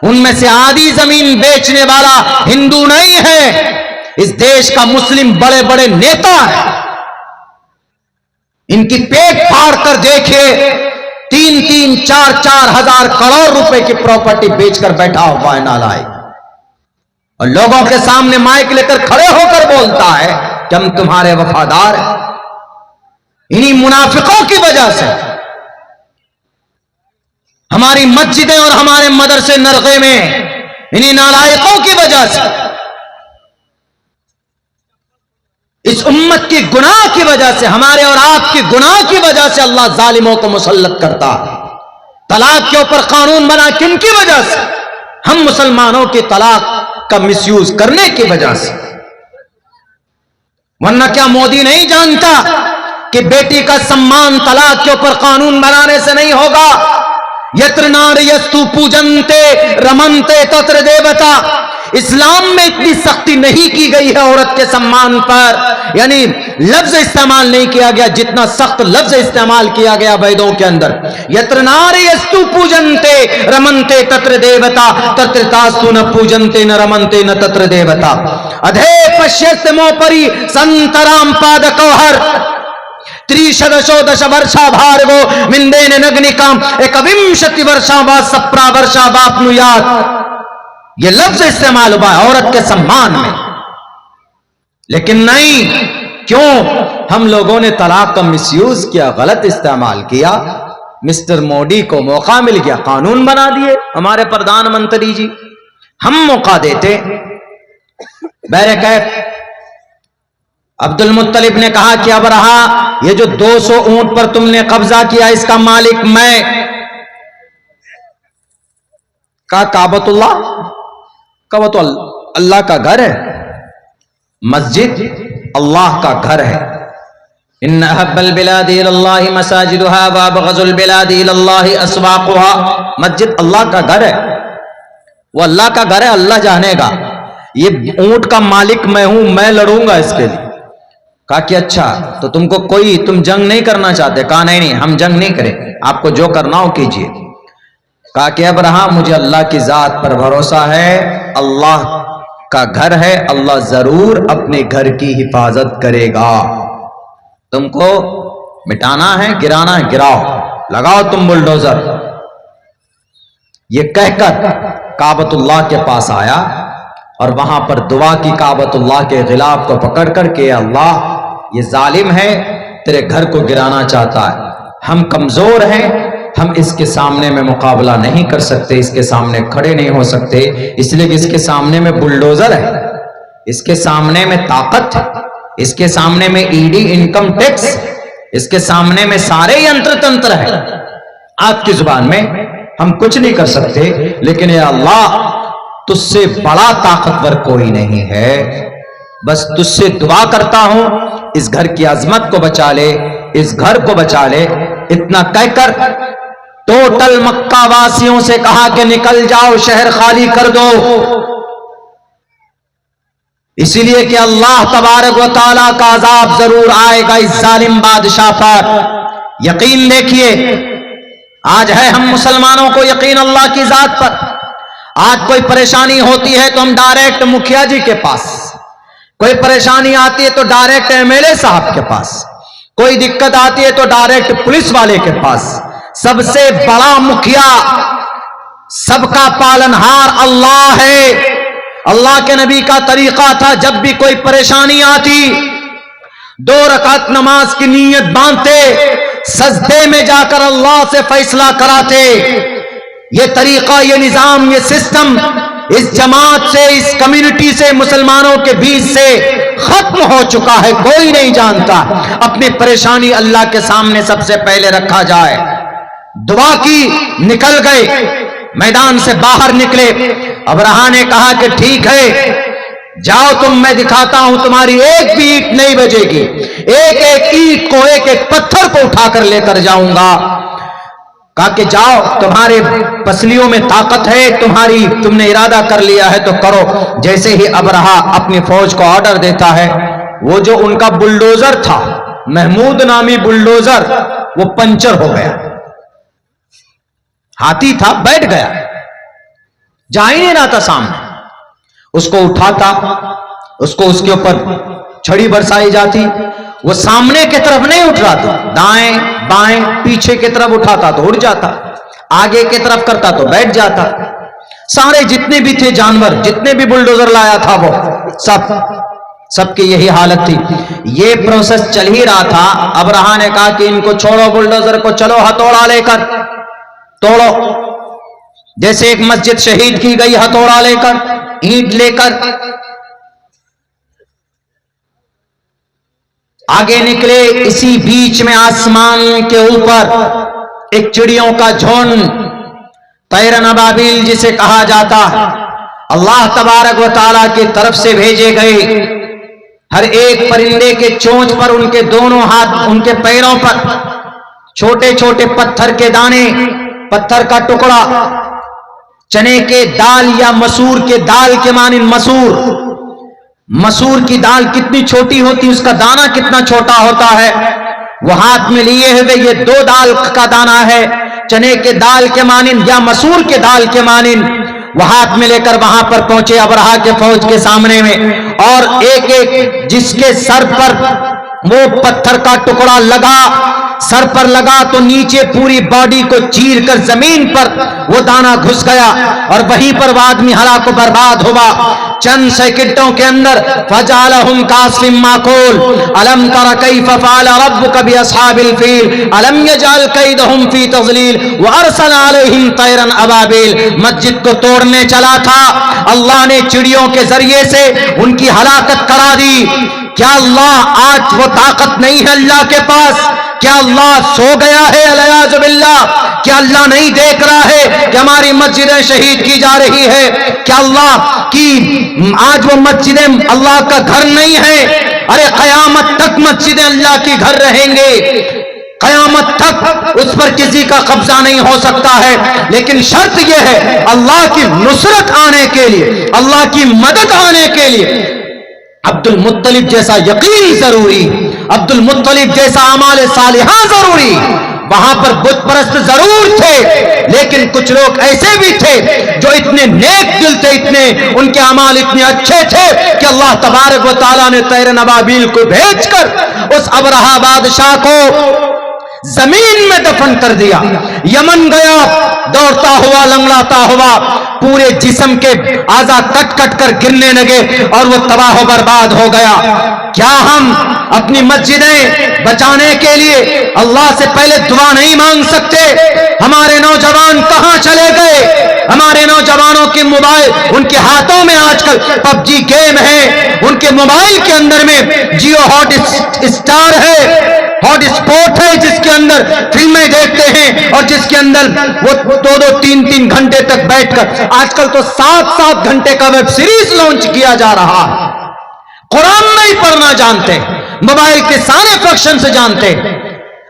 Speaker 2: उनमें से आधी जमीन बेचने वाला हिंदू नहीं है, इस देश का मुस्लिम बड़े बड़े नेता है। इनकी पेट फाड़ कर देखिए, 3-3, 4-4 हजार करोड़ रुपए की प्रॉपर्टी बेचकर बैठा हुआ है नालायक, और लोगों के सामने माइक लेकर खड़े होकर बोलता है कि हम तुम्हारे वफादार हैं।
Speaker 1: इन्हीं मुनाफिकों की वजह से हमारी मस्जिदें और हमारे मदरसे नरके में, इन्हीं नालायकों की वजह से, इस उम्मत की गुनाह की वजह से, हमारे और आपकी गुनाह की वजह से अल्लाह जालिमों को मुसल्लत करता है। तलाक के ऊपर कानून बना किनकी वजह से? हम मुसलमानों की तलाक का मिसयूज करने की वजह से। वरना क्या मोदी नहीं जानता कि बेटी का सम्मान तलाक के ऊपर कानून बनाने से नहीं होगा? यत्र नार्यस्तु पूजन्ते रमन्ते तत्र देवता। इस्लाम में इतनी सख्ती नहीं की गई है औरत के सम्मान पर, यानी लफ्ज इस्तेमाल नहीं किया गया जितना सख्त लफ्ज इस्तेमाल किया गया वेदों के अंदर। यत्र नार्यस्तु पूजन्ते रमन्ते तत्र देवता तत्र तास्तु न पूजन्ते न रमन्ते न तत्र देवता। अधे पश्यस्तमोपरि संतराम पादकौहर त्रिशदशो दश वर्षा भार्गो मिंदेन नग्निकाम एकविंशति वर्षा वा सप्रा वर्षा वाप्नुयात। ये लफ्ज इस्तेमाल हुआ औरत के सम्मान में, लेकिन नहीं, क्यों? हम लोगों ने तलाक का मिसयूज किया, गलत इस्तेमाल किया। मिस्टर मोदी को मौका मिल गया, कानून बना दिए हमारे प्रधानमंत्री जी। हम मौका देते। बैरकैफ अब्दुल मुत्तलिब ने कहा कि अब रहा, ये जो 200 ऊंट पर तुमने कब्जा किया इसका मालिक मैं। कहा काबतुल्लाह? कहा तो अल्लाह का घर है, मस्जिद अल्लाह का घर है। इन्ना अहब्बल बिलादी इलल्लाहि मसाजिदुहा व अबग़ज़ुल बिलादी इलल्लाहि अस्वाक़ुहा। मस्जिद अल्लाह का घर है, वो अल्लाह का घर है, अल्लाह जानेगा। ये ऊंट का मालिक मैं हूं, मैं लड़ूंगा इसके लिए। कहा कि अच्छा, तो तुम जंग नहीं करना चाहते? कहा नहीं, हम जंग नहीं करें, आपको जो करना हो कीजिए। कहा कि अब रहा, मुझे अल्लाह की जात पर भरोसा है, अल्लाह का घर है, अल्लाह जरूर अपने घर की हिफाजत करेगा। तुमको मिटाना है, गिराना है, गिराओ, लगाओ तुम बुलडोजर। ये कहकर काबतुल्लाह के पास आया और वहां पर दुआ की काबतुल्लाह के खिलाफ को पकड़ करके, अल्लाह ये जालिम है, तेरे घर को गिराना चाहता है, हम कमजोर हैं, हम इसके सामने में मुकाबला नहीं कर सकते, इसके सामने खड़े नहीं हो सकते, इसलिए कि इसके सामने में बुलडोजर है, इसके सामने में ताकत है, इसके सामने में ईडी इनकम टैक्स, इसके सामने में सारे यंत्र तंत्र है। आपकी जुबान में हम कुछ नहीं कर सकते, लेकिन ये अल्लाह तुझसे बड़ा ताकतवर कोई नहीं है, बस तुझसे दुआ करता हूं इस घर की अजमत को बचा ले, इस घर को बचा ले। इतना कहकर टोटल मक्का वासियों से कहा कि निकल जाओ, शहर खाली कर दो। इसीलिए कि अल्लाह तबारक व तआला का अजाब जरूर आएगा इस जालिम बादशाह पर। यकीन देखिए, आज है हम मुसलमानों को यकीन अल्लाह की जात पर। आज कोई परेशानी होती है तो हम डायरेक्ट मुखिया जी के पास, कोई परेशानी आती है तो डायरेक्ट एमएलए साहब के पास, कोई दिक्कत आती है तो डायरेक्ट पुलिस वाले के पास। सबसे बड़ा मुखिया, सबका पालनहार अल्लाह है। अल्लाह के नबी का तरीका था, जब भी कोई परेशानी आती 2 रकात नमाज की नीयत बांधते, सजदे में जाकर अल्लाह से फैसला कराते। ये तरीका, ये निजाम, ये सिस्टम इस जमात से, इस कम्युनिटी से, मुसलमानों के बीच से खत्म हो चुका है। कोई नहीं जानता। अपनी परेशानी अल्लाह के सामने सबसे पहले रखा जाए। दुआ की, निकल गए, मैदान से बाहर निकले। अबरहा ने कहा कि ठीक है, जाओ तुम, मैं दिखाता हूं, तुम्हारी एक भी ईंट नहीं बजेगी, एक एक ईंट को, एक एक पत्थर को उठाकर लेकर जाऊंगा। कहा कि जाओ, तुम्हारे पसलियों में ताकत है, तुमने इरादा कर लिया है तो करो। जैसे ही अबरहा अपनी फौज को ऑर्डर देता है, वो जो उनका बुलडोजर था, महमूद नामी बुलडोजर, वो पंचर हो गया। हाथी था, बैठ गया, जा ही नहीं रहा था सामने। उसको उठाता, उसको उसके ऊपर छड़ी बरसाई जाती, वो सामने की तरफ नहीं उठ रहा था, दाएं बाएं पीछे की तरफ उठाता तो उड़ जाता, आगे की तरफ करता तो बैठ जाता। सारे जितने भी थे जानवर, जितने भी बुलडोजर लाया था वो सब
Speaker 2: सबकी यही हालत थी। ये प्रोसेस चल ही रहा था। अब्राहा ने कहा कि इनको छोड़ो, बुलडोजर को, चलो हथौड़ा लेकर तोड़ो। जैसे एक मस्जिद शहीद की गई हथौड़ा लेकर, ईंट लेकर। आगे निकले। इसी बीच में आसमान के ऊपर एक चिड़ियों का झुंड, तैरन अबाबिल जिसे कहा जाता, अल्लाह तबारक व तआला की तरफ से भेजे गए। हर एक परिंदे के चोंच पर, उनके दोनों हाथ, उनके पैरों पर छोटे छोटे पत्थर के दाने, पत्थर का टुकड़ा, चने के दाल या मसूर के दाल के मानिन मसूर। मसूर की दाल कितनी छोटी होती, उसका दाना कितना छोटा होता है। वो हाथ में लिए हुए ये 2 दाल का दाना है, चने के दाल के मानिन या मसूर के दाल के मानिन। वह हाथ में लेकर वहां पर पहुंचे अब्राहा के फौज के सामने में, और एक एक जिसके सर पर वो पत्थर का टुकड़ा लगा, सर पर लगा तो नीचे पूरी बॉडी को चीर कर जमीन पर वो दाना घुस गया, और वहीं पर वो आदमी हलाक बर्बाद हुआ। चंद सेकंडों के अंदर फजालहुम कासिम माकूल अलम तरा कैफ फअल रब्बुका बिअस्हाबिल फील अलम यजअल कैदहुम फी तज़लील व अरसल अलैहिम तैरन अबाबिल। मस्जिद को तोड़ने चला था, अल्लाह ने चिड़ियों के जरिए से उनकी हलाकत करा दी। क्या अल्लाह आज वो ताकत नहीं है अल्लाह के पास? क्या अल्लाह सो गया है? अलियाज़ु बिल्लाह। क्या अल्लाह नहीं देख रहा है कि हमारी मस्जिदें शहीद की जा रही है? क्या अल्लाह की आज वो मस्जिदें अल्लाह का घर नहीं है? अरे कयामत तक मस्जिदें अल्लाह की घर रहेंगे, कयामत तक उस पर किसी का कब्जा नहीं हो सकता है। लेकिन शर्त यह है, अल्लाह की नुसरत आने के लिए, अल्लाह की मदद आने के लिए अब्दुल मुत्तलिब जैसा यकीन जरूरी, अब्दुल मुत्तलिब जैसा अमाल सालिहा जरूरी। वहां पर बुत परस्त जरूर थे, लेकिन कुछ लोग ऐसे भी थे जो इतने नेक दिल थे, इतने उनके अमाल इतने अच्छे थे कि अल्लाह तबारक व तआला ने तैरन अबाबिल को भेजकर उस अब्राहा बादशाह को जमीन में दफन कर दिया। यमन गया, दौड़ता हुआ, लंगड़ाता हुआ, पूरे जिस्म के आज़ा कट कट कर गिरने लगे और वो तबाह बर्बाद हो गया। क्या हम अपनी मस्जिदें बचाने के लिए अल्लाह से पहले दुआ नहीं मांग सकते? हमारे नौजवान कहां चले गए? हमारे नौजवानों के मोबाइल, उनके हाथों में आजकल पबजी गेम है, उनके मोबाइल के अंदर में जियो हॉट स्टार है, हॉट स्पॉट है, जिसके अंदर फिल्में देखते हैं और जिसके अंदर वो 2-2, 3-3 घंटे तक बैठकर, आजकल तो 7-7 घंटे का वेब सीरीज लॉन्च किया जा रहा है। कुरान नहीं पढ़ना जानते, मोबाइल के सारे फंक्शन से जानते।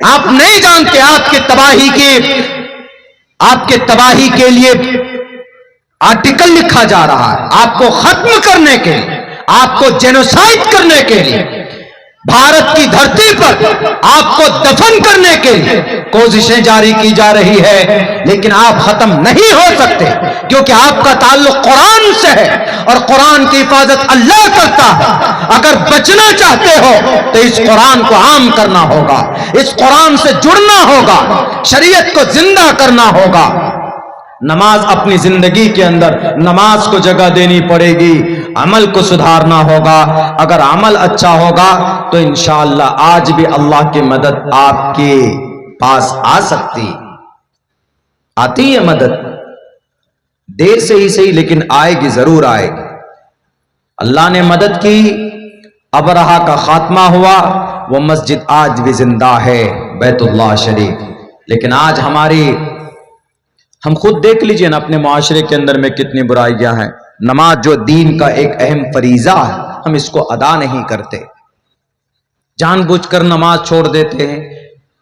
Speaker 2: आप नहीं जानते आपके तबाही के लिए आर्टिकल लिखा जा रहा है, आपको खत्म करने के लिए, आपको जेनोसाइड करने के लिए, भारत की धरती पर आपको दफन करने के लिए कोशिशें जारी की जा रही है। लेकिन आप खत्म नहीं हो सकते, क्योंकि आपका ताल्लुक कुरान से है और कुरान की हिफाजत अल्लाह करता है। अगर बचना चाहते हो तो इस कुरान को आम करना होगा, इस कुरान से जुड़ना होगा, शरीयत को जिंदा करना होगा। नमाज अपनी जिंदगी के अंदर नमाज को जगह देनी पड़ेगी, अमल को सुधारना होगा। अगर अमल अच्छा होगा तो इंशाअल्लाह आज भी अल्लाह की मदद आपके पास आ सकती, आती है मदद, देर से ही सही लेकिन आएगी, जरूर आएगी। अल्लाह ने मदद की, अबरहा का खात्मा हुआ, वो मस्जिद आज भी जिंदा है, बैतुल्लाह शरीफ। लेकिन आज हम खुद देख लीजिए ना, अपने माशरे के अंदर में कितनी बुराइयां हैं। नमाज जो दीन का एक अहम फरीजा है, हम इसको अदा नहीं करते, जानबूझकर नमाज छोड़ देते हैं।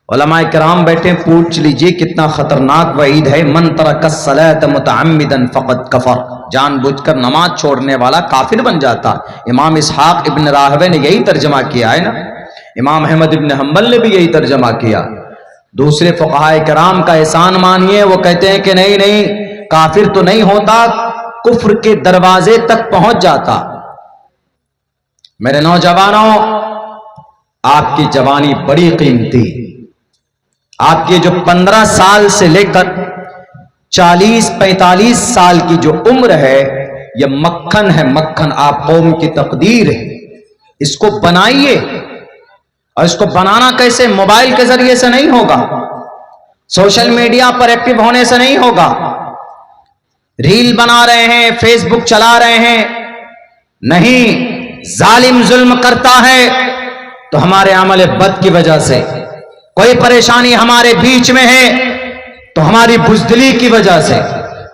Speaker 2: उलमाए किराम बैठे, पूछ लीजिए कितना खतरनाक वईद है, मन तरकस सलात मुतअम्मिदन फक़द कफ़र। जानबूझकर नमाज छोड़ने वाला काफिर बन जाता। इमाम इसहाक इब्न राहवे ने यही तर्जमा किया है ना, इमाम अहमद इब्न हम्बल ने भी यही तर्जमा किया। दूसरे फुक़हाए किराम का एहसान मानिए, वो कहते हैं कि नहीं नहीं, काफिर तो नहीं होता, कुफ्र के दरवाजे तक पहुंच जाता। मेरे नौजवानों, आपकी जवानी बड़ी कीमती, आपके जो 15 साल से लेकर 40-45 साल की जो उम्र है, यह मक्खन है, मक्खन। आप कौम की तकदीर है, इसको बनाइए, और इसको बनाना कैसे? मोबाइल के जरिए से नहीं होगा, सोशल मीडिया पर एक्टिव होने से नहीं होगा। रील बना रहे हैं, फेसबुक चला रहे हैं, नहीं, जालिम जुल्म करता है तो हमारे अमल बद की वजह से। कोई परेशानी हमारे बीच में है तो हमारी बुज़दिली की वजह से।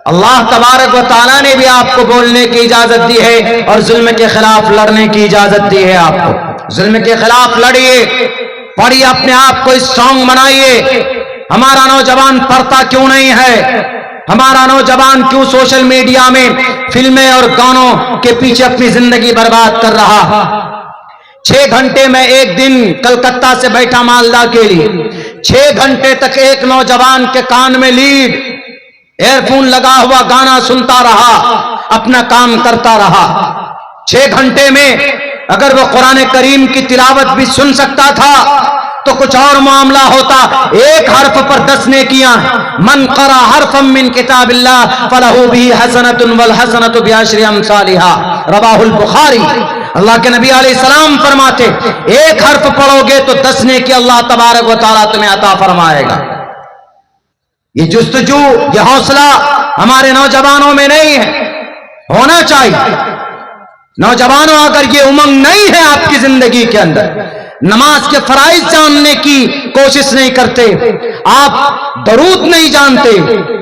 Speaker 2: अल्लाह तबारक व तआला ने भी आपको बोलने की इजाजत दी है और जुल्म के खिलाफ लड़ने की इजाजत दी है। आपको जुल्म के खिलाफ लड़िए, पढ़िए, अपने आप को स्ट्रांग बनाइए। हमारा नौजवान पढ़ता क्यों नहीं है? हमारा नौजवान क्यों सोशल मीडिया में फिल्में और गानों के पीछे अपनी जिंदगी बर्बाद कर रहा? 6 घंटे में एक दिन कलकत्ता से बैठा मालदा के लिए, 6 घंटे तक एक नौजवान के कान में लीड एयरफोन लगा हुआ गाना सुनता रहा, अपना काम करता रहा। 6 घंटे में अगर वो कुरान करीम की तिलावत भी सुन सकता था तो कुछ और मामला होता। एक हर्फ पर 10 नेकियां। मन क़रा हर्फम मिन किताबिल्लाह फलहु बिही हसनतुन वल हसनतु बिअशरि अमसालिहा, रवाहुल बुखारी। अल्लाह के नबी अलैहिस्सलाम फरमाते, एक हर्फ पढ़ोगे तो 10 नेकी अल्लाह तबारक व तआला तुम्हें अता फरमाएगा। ये जुस्तजू, ये हौसला हमारे नौजवानों में नहीं है, होना चाहिए। नौजवानों, अगर ये उमंग नहीं है आपकी जिंदगी के अंदर, नमाज के फराइज जानने की कोशिश नहीं करते, आप दरूद नहीं जानते,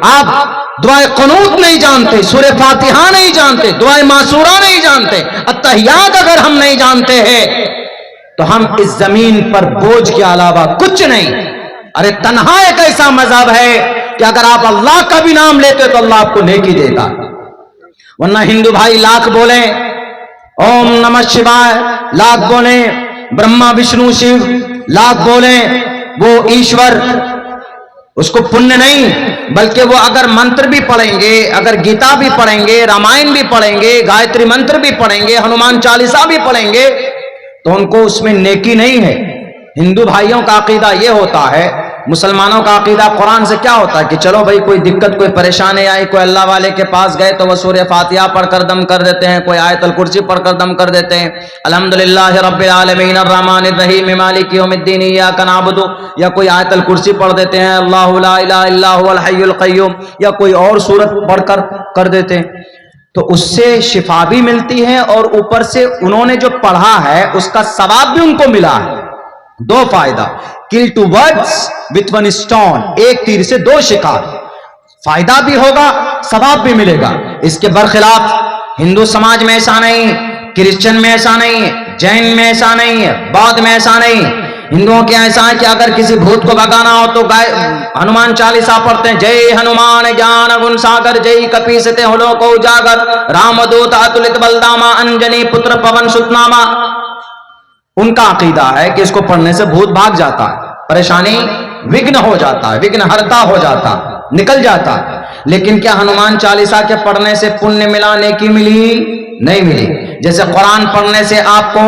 Speaker 2: आप दुआए क़ुनूत नहीं जानते, सूरे फातिहा नहीं जानते, दुआए मासूरा नहीं जानते, अत्तहियात अगर हम नहीं जानते हैं तो हम इस जमीन पर बोझ के अलावा कुछ नहीं। अरे तन्हा एक ऐसा मजहब है कि अगर आप अल्लाह का भी नाम लेते तो अल्लाह आपको नेकी देगा। वरना हिंदू भाई लाख बोले ओम नमः शिवाय, लाख बोले ब्रह्मा विष्णु शिव, लाख बोले वो ईश्वर, उसको पुण्य नहीं, बल्कि वो अगर मंत्र भी पढ़ेंगे, अगर गीता भी पढ़ेंगे, रामायण भी पढ़ेंगे, गायत्री मंत्र भी पढ़ेंगे, हनुमान चालीसा भी पढ़ेंगे, तो उनको उसमें नेकी नहीं है। हिंदू भाइयों का अकीदा ये होता है, मुसलमानों का अकीदा कुरान से क्या होता है कि चलो भाई कोई दिक्कत, कोई परेशानी आई, कोई अल्लाह वाले के पास गए तो वह सूरह फातिहा पढ़कर दम कर देते हैं, कोई आयतुल कुर्सी पढ़कर दम कर देते हैं, अल्हम्दुलिल्लाह रब्बिल आलमीन अर्रहमानिर रहीम मालिक यौमिद्दीन इय्याका नअबुदु, या कोई आयतुल कुर्सी पढ़ देते हैं, अल्लाहु ला इलाहा इल्ला हुवल हय्युल क़य्यूम, या कोई और सूरत पढ़कर कर देते हैं। तो उससे शिफा भी मिलती है और ऊपर से उन्होंने जो पढ़ा है उसका सवाब भी उनको मिला है। 2 फायदा, किल 2 बर्ड्स विथ 1 स्टोन, एक तीर से 2 शिकार, फायदा भी होगा, सवाब भी मिलेगा। इसके बरखिलाफ हिंदू समाज में ऐसा नहीं, क्रिश्चियन में ऐसा नहीं है, जैन में ऐसा नहीं है, बौद्ध में ऐसा नहीं। हिंदुओं के ऐसा है कि अगर किसी भूत को भगाना हो तो हनुमान चालीसा पढ़ते हैं, जय हनुमान ज्ञान गुण सागर, जय कपीसते होलो को उजागर, रामदूत अतुलित बलदामा, अंजनी पुत्र पवन सुतनामा। उनका अकीदा है कि इसको पढ़ने से भूत भाग जाता है, परेशानी विघ्न हो जाता है, विघ्न हरता हो जाता, निकल जाता। लेकिन क्या हनुमान चालीसा के पढ़ने से पुण्य मिला, नेकी मिली? नहीं मिली। जैसे कुरान पढ़ने से आपको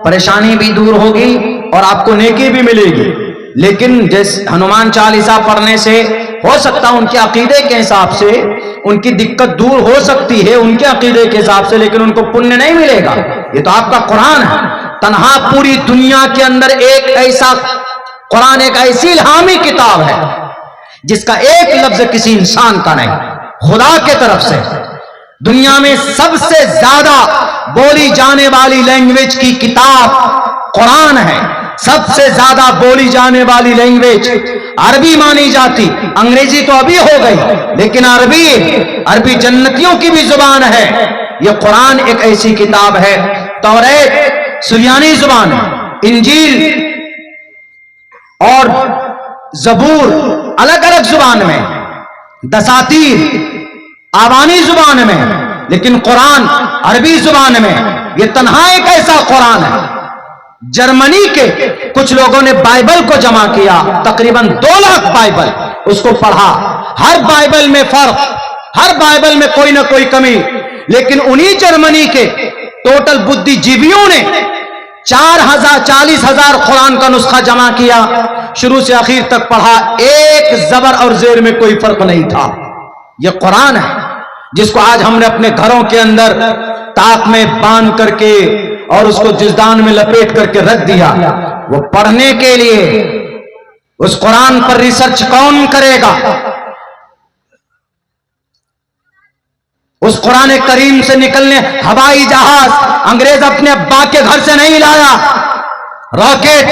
Speaker 2: परेशानी भी दूर होगी और आपको नेकी भी मिलेगी, लेकिन जैसे हनुमान चालीसा पढ़ने से हो सकता है उनके अकीदे के हिसाब से उनकी दिक्कत दूर हो सकती है, उनके अकीदे के हिसाब से, लेकिन उनको पुण्य नहीं मिलेगा। ये तो आपका कुरान है। तन्हा पूरी दुनिया के अंदर एक ऐसा कुरान, एक ऐसी इल्हामी किताब है जिसका एक लफ्ज किसी इंसान का नहीं, खुदा के तरफ से। दुनिया में सबसे ज्यादा बोली जाने वाली लैंग्वेज की किताब कुरान है। सबसे ज्यादा बोली जाने वाली लैंग्वेज अरबी मानी जाती, अंग्रेजी तो अभी हो गई, लेकिन अरबी जन्नतियों की भी जुबान है। यह कुरान एक ऐसी किताब है, तौरात सुरियानी जुबान है, इंजील और जबूर अलग अलग जुबान में, दसातीर आवानी जुबान में, लेकिन कुरान अरबी जुबान में। यह तन्हा एक ऐसा कुरान है। जर्मनी के कुछ लोगों ने बाइबल को जमा किया, तकरीबन 2 लाख बाइबल, उसको पढ़ा। हर बाइबल में फर्क, हर बाइबल में कोई ना कोई कमी, लेकिन उन्हीं जर्मनी के टोटल बुद्धिजीवियों ने 40,000 कुरान का नुस्खा जमा किया, शुरू से आखिर तक पढ़ा, एक जबर और जेर में कोई फर्क नहीं था। यह कुरान है जिसको आज हमने अपने घरों के अंदर ताक में बांध करके
Speaker 1: और उसको जुज़दान में लपेट करके रख दिया। वो पढ़ने के लिए उस कुरान पर रिसर्च कौन करेगा? उस कुरान करीम से निकलने हवाई जहाज अंग्रेज अपने अब्बा के घर से नहीं लाया, रॉकेट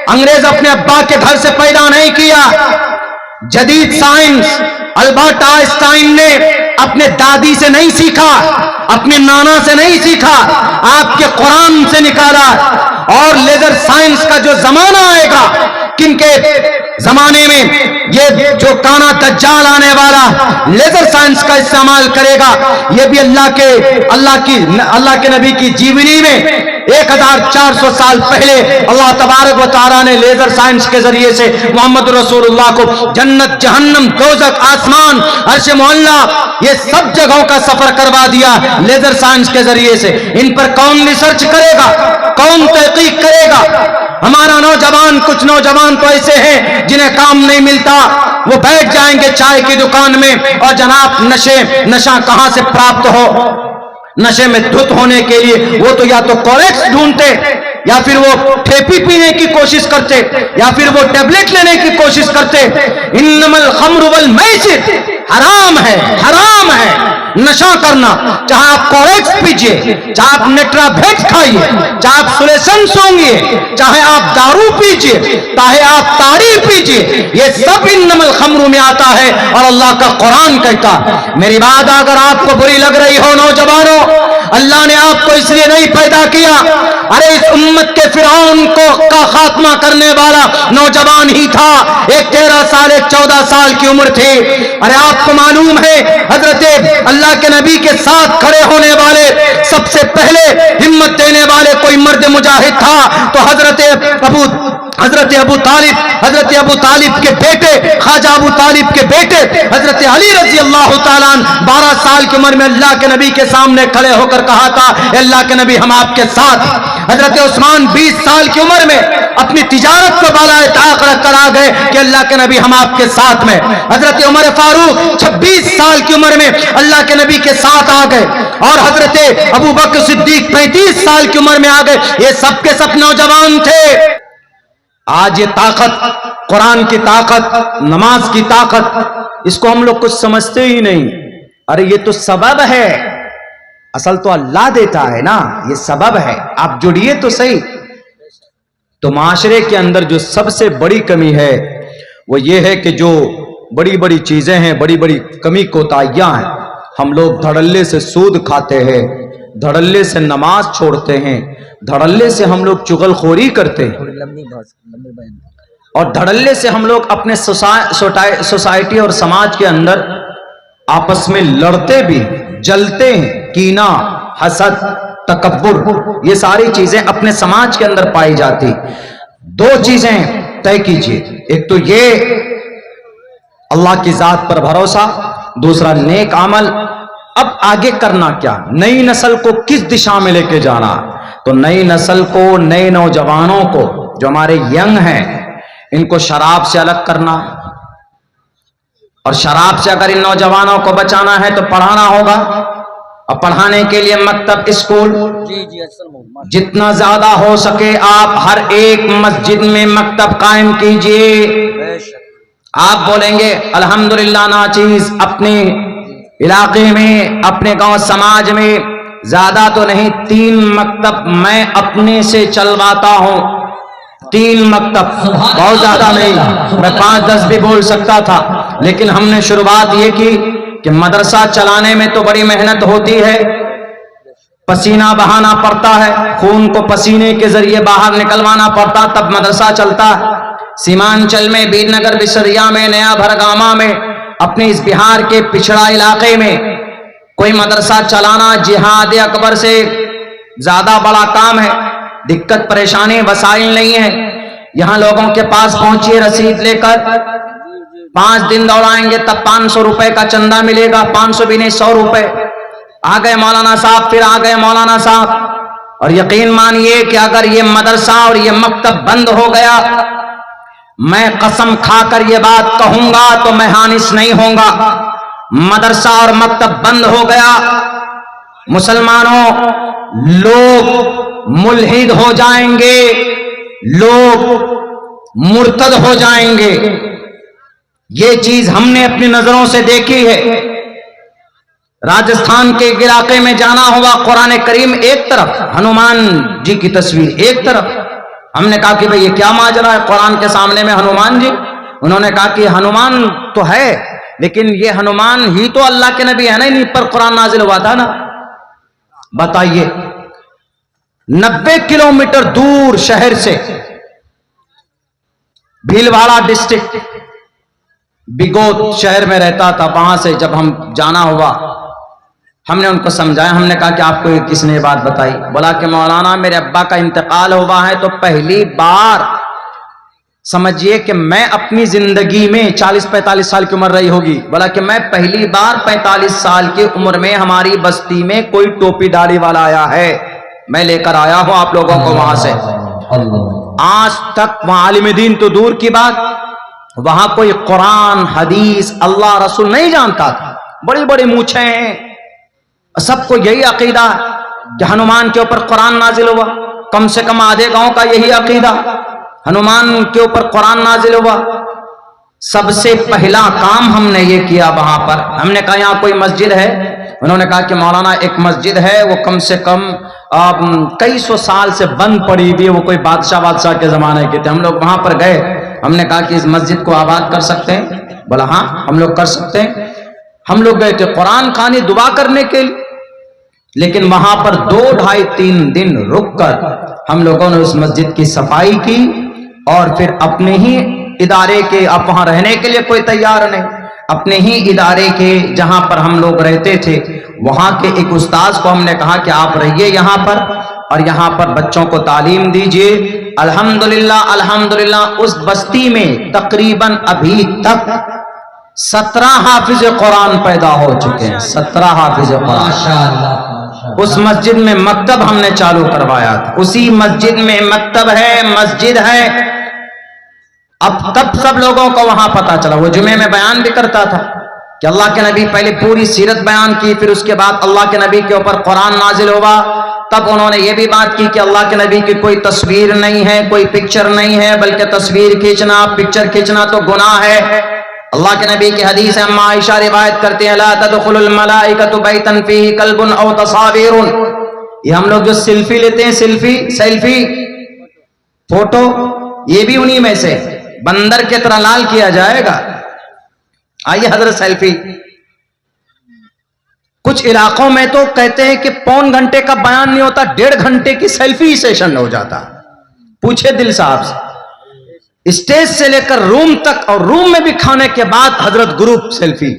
Speaker 1: अंग्रेज अपने अब्बा के घर से पैदा नहीं किया, जदीद साइंस अल्बर्ट आइंस्टाइन ने अपने दादी से नहीं सीखा, अपने नाना से नहीं सीखा, आपके कुरान से निकाला। और लेजर साइंस का जो जमाना आएगा, किनके जमाने में ये जो काना दज्जाल आने वाला लेजर साइंस का इस्तेमाल करेगा, ये भी अल्लाह के नबी की जीवनी में 1400 साल पहले अल्लाह तबारक व तआला ने लेजर साइंस के जरिए से मोहम्मद रसूलुल्लाह को जन्नत, जहन्नम, दोज़ख, आसमान, अर्श मोहल्ला, ये सब जगहों का सफर करवा दिया लेजर साइंस के जरिए से। इन पर कौन रिसर्च करेगा, कौन तहकीक करेगा? हमारा नौजवान, कुछ नौजवान तो ऐसे हैं जिन्हें काम नहीं मिलता, वो बैठ जाएंगे चाय की दुकान में और जनाब नशा कहां से प्राप्त हो, नशे में धुत होने के लिए वो तो या तो कॉलेक्स ढूंढते, या फिर वो ठेपी पीने की कोशिश करते, या फिर वो टेबलेट लेने की कोशिश करते। इन्नमल खम्रु वल मैसिर, हराम है, हराम है नशा करना। चाहे आप कॉलेक्स पीजिए, चाहे आप नेट्रावेट खाइए, चाहे आप सुलेसन सूंघिए, चाहे आप दारू पीजिए, चाहे आप ताड़ी पीजिए, ये सब इन्नमल खम्रु में आता है और अल्लाह का कुरान कहता। मेरी बात अगर आपको बुरी लग रही हो नौजवानों, अल्लाह ने आपको इसलिए नहीं पैदा किया। अरे इस उम्मत के फिरौन को का खात्मा करने वाला नौजवान ही था, एक 13 साल, एक 14 साल की उम्र थी। अरे आपको मालूम है हजरत अल्लाह के नबी के साथ खड़े होने वाले सबसे पहले हिम्मत देने वाले कोई मर्द मुजाहिद था तो हजरत अबू तालिब के बेटे, ख्वाजा अबू तालिब के बेटे हजरत अली रजी अल्लाह तआला अन्हु 12 साल की उम्र में अल्लाह के नबी के सामने खड़े होकर कहा था, अल्लाह के नबी हम आपके साथ। हजरत उस्मान 20 साल की उम्र में अपनी तिजारत को बालाए ताक रखकर आ गए कि अल्लाह के नबी हम आपके साथ में। हजरत उमर फारूक 26 साल की उम्र में अल्लाह के नबी के साथ आ गए और हजरत अबू बकर सिद्दीक 35 साल की उम्र में आ गए। ये सब के सब नौजवान थे। आज ये ताकत, कुरान की ताकत, नमाज की ताकत, इसको हम लोग कुछ समझते ही नहीं। अरे ये तो सबब है, असल तो अल्लाह देता है ना, ये सबब है, आप जुड़िए तो सही। तो माशरे के अंदर जो सबसे बड़ी कमी है वो ये है कि जो बड़ी बड़ी चीजें हैं, बड़ी बड़ी कमी कोताहियां हैं, हम लोग धड़ल्ले से सूद खाते हैं, धड़ल्ले से नमाज छोड़ते हैं, धड़ल्ले से हम लोग चुगलखोरी करते हैं और धड़ल्ले से हम लोग अपने सोसाइटी और समाज के अंदर आपस में लड़ते भी, जलते हैं। कीना, हसद, तकब्बुर, ये सारी चीजें अपने समाज के अंदर पाई जाती। दो चीजें तय कीजिए, एक तो ये अल्लाह की जात पर भरोसा, दूसरा नेक अमल। अब आगे करना क्या, नई नस्ल को किस दिशा में लेके जाना? तो नई नस्ल को, नए नौजवानों को जो हमारे यंग हैं, इनको शराब से अलग करना, और शराब से अगर इन नौजवानों को बचाना है तो पढ़ाना होगा। और पढ़ाने के लिए मकतब, स्कूल, जितना ज्यादा हो सके आप हर एक मस्जिद में मकतब कायम कीजिए। आप बोलेंगे अल्हम्दुलिल्लाह नाचीज अपने इलाके में, अपने गांव समाज में ज्यादा तो नहीं 3 मकतब मैं अपने से चलवाता हूं। 3 मकतब, बहुत ज्यादा नहीं, मैं 5-10 भी बोल सकता था, लेकिन हमने शुरुआत ये की कि मदरसा चलाने में तो बड़ी मेहनत होती है, पसीना बहाना पड़ता है, खून को पसीने के जरिए बाहर निकलवाना पड़ता, तब मदरसा चलता है। सीमांचल में, बीरनगर, बिसरिया में, नया भरगामा में, अपने इस बिहार के पिछड़ा इलाके में कोई मदरसा चलाना जिहाद अकबर से ज्यादा बड़ा काम है। दिक्कत, परेशानी, वसाइल नहीं है। यहां लोगों के पास पहुंचिए रसीद लेकर, 5 दिन दौड़ाएंगे तब 500 रुपए का चंदा मिलेगा, 500 भी नहीं 100 रुपए। आ गए मौलाना साहब, फिर आ गए मौलाना साहब। और यकीन मानिए कि अगर ये मदरसा और ये मकतब बंद हो गया, मैं कसम खाकर ये बात कहूंगा तो मैं हानिस नहीं होऊंगा। मदरसा और मकतब बंद हो गया, मुसलमानों, लोग मुल्हिद हो जाएंगे, लोग मुर्तद हो जाएंगे। ये चीज हमने अपनी नजरों से देखी है। राजस्थान के इलाके में जाना हुआ, कुरान करीम एक तरफ, हनुमान जी की तस्वीर एक तरफ। हमने कहा कि भाई ये क्या माजरा है कुरान के सामने में हनुमान जी? उन्होंने कहा कि हनुमान तो है, लेकिन ये हनुमान ही तो अल्लाह के नबी है ना, इन्हीं पर कुरान नाजिल हुआ था ना। बताइए, 90 किलोमीटर दूर शहर से, भीलवाड़ा डिस्ट्रिक्ट बिगोत शहर में रहता था, वहां से जब हम जाना हुआ, हमने उनको समझाया। हमने कहा कि आपको ये किसने बात बताई? बोला कि मौलाना मेरे अब्बा का इंतकाल हुआ है, तो पहली बार समझिए कि मैं अपनी जिंदगी में 40-45 साल की उम्र रही होगी। बोला कि मैं पहली बार 45 साल की उम्र में हमारी बस्ती में कोई टोपी दाढ़ी वाला आया है, मैं लेकर आया हूं आप लोगों को वहां से। आज तक वहां आलिम दीन तो दूर की बात, वहां कोई कुरान हदीस अल्लाह रसूल नहीं जानता था। बड़ी बड़ी मूछें हैं, सबको यही अकीदा कि हनुमान के ऊपर कुरान नाजिल हुआ। कम से कम आधे गांव का यही अकीदा, हनुमान के ऊपर कुरान नाजिल हुआ। सबसे पहला काम हमने ये किया वहां पर, हमने कहा यहाँ कोई मस्जिद है? उन्होंने कहा कि मौलाना एक मस्जिद है, वो कम से कम कई सौ साल से बंद पड़ी हुई है, वो कोई बादशाह के जमाने के थे। हम लोग वहां पर गए, हमने कहा कि इस मस्जिद को आबाद कर सकते हैं? बोला हाँ हम लोग कर सकते हैं। हम लोग गए थे कुरान खानी दुआ करने के लिए, लेकिन वहां पर 2, 2.5, 3 दिन रुककर हम लोगों ने उस मस्जिद की सफाई की, और फिर अपने ही इदारे के, अब वहां रहने के लिए कोई तैयार नहीं, अपने ही इदारे के जहां पर हम लोग रहते थे, वहां के एक उस्ताद को हमने कहा कि आप रहिए यहां पर और यहां पर बच्चों को तालीम दीजिए। अल्हम्दुलिल्लाह अल्हम्दुलिल्लाह उस बस्ती में तकरीबन अभी तक 17 हाफिज कुरान पैदा हो चुके हैं। 17 हाफिज कुरान। उस मस्जिद में मकतब हमने चालू करवाया था, उसी मस्जिद में मकतब है, मस्जिद है। अब तब सब लोगों को वहां पता चला। वो जुमे में बयान भी करता था कि अल्लाह के नबी पहले पूरी सीरत बयान की, फिर उसके बाद अल्लाह के नबी के ऊपर कुरान नाजिल हुआ। तब उन्होंने ये भी बात की कि अल्लाह के नबी की कोई तस्वीर नहीं है, कोई पिक्चर नहीं है, बल्कि तस्वीर खींचना, पिक्चर खींचना तो गुनाह है। अल्लाह के नबी की हदीस है, अम्मा आयशा रिवायत करते हैं, ला तदखुलुल मलाइकतु बैतन फीही कल्बुन औ तसावीरुन। ये हम लोग जो सेल्फी लेते हैं, सेल्फी फोटो, ये भी उन्हीं में से, बंदर की तरह लाल किया जाएगा। आइए हजरत सेल्फी। कुछ इलाकों में तो कहते हैं कि 1.25 घंटे का बयान नहीं होता, 1.5 घंटे की सेल्फी सेशन हो जाता। पूछे दिल साहब से, स्टेज से लेकर रूम तक, और रूम में भी खाने के बाद हजरत ग्रुप सेल्फी,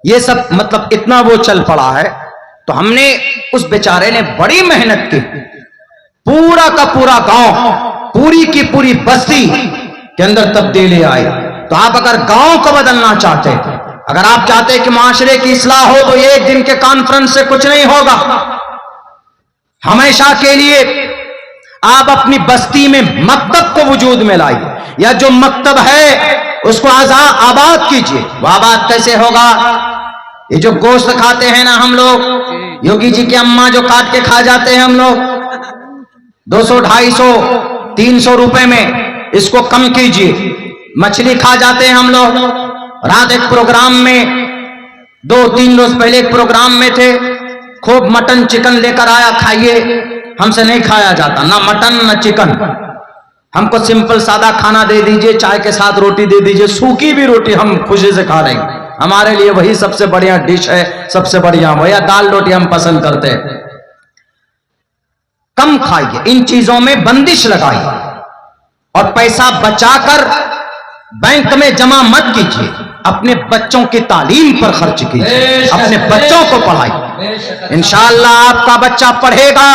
Speaker 1: ये सब मतलब इतना वो चल पड़ा है। तो हमने, उस बेचारे ने बड़ी मेहनत की, पूरा का पूरा गांव, पूरी की पूरी बस्ती के अंदर तब्दीली आई। तो आप अगर गांव को बदलना चाहते हैं, अगर आप चाहते हैं कि माशरे की इस्लाह हो, तो एक दिन के कॉन्फ्रेंस से कुछ नहीं होगा। हमेशा के लिए आप अपनी बस्ती में मकतब को वजूद में लाइए, या जो मकतब है उसको आबाद कीजिए। वो आबाद कैसे होगा? ये जो गोश्त खाते हैं ना हम लोग, योगी जी की अम्मा जो काट के खा जाते हैं हम लोग 200, 250, 300 रुपए में, इसको कम कीजिए। मछली खा जाते हैं हम लोग। रात एक प्रोग्राम में, 2-3 रोज पहले एक प्रोग्राम में थे, खूब मटन चिकन लेकर आया, खाइए। हमसे नहीं खाया जाता, ना मटन ना चिकन। हमको सिंपल सादा खाना दे दीजिए, चाय के साथ रोटी दे दीजिए, सूखी भी रोटी हम खुशी से खा लेंगे। हमारे लिए वही सबसे बढ़िया डिश है, सबसे बढ़िया वही दाल रोटी हम पसंद करते हैं। कम खाइए, इन चीजों में बंदिश लगाइए, और पैसा बचाकर बैंक में जमा मत कीजिए। अपने बच्चों की तालीम पर खर्च कीजिए, अपने बच्चों को पढ़ाइए। इंशाअल्लाह आपका बच्चा पढ़ेगा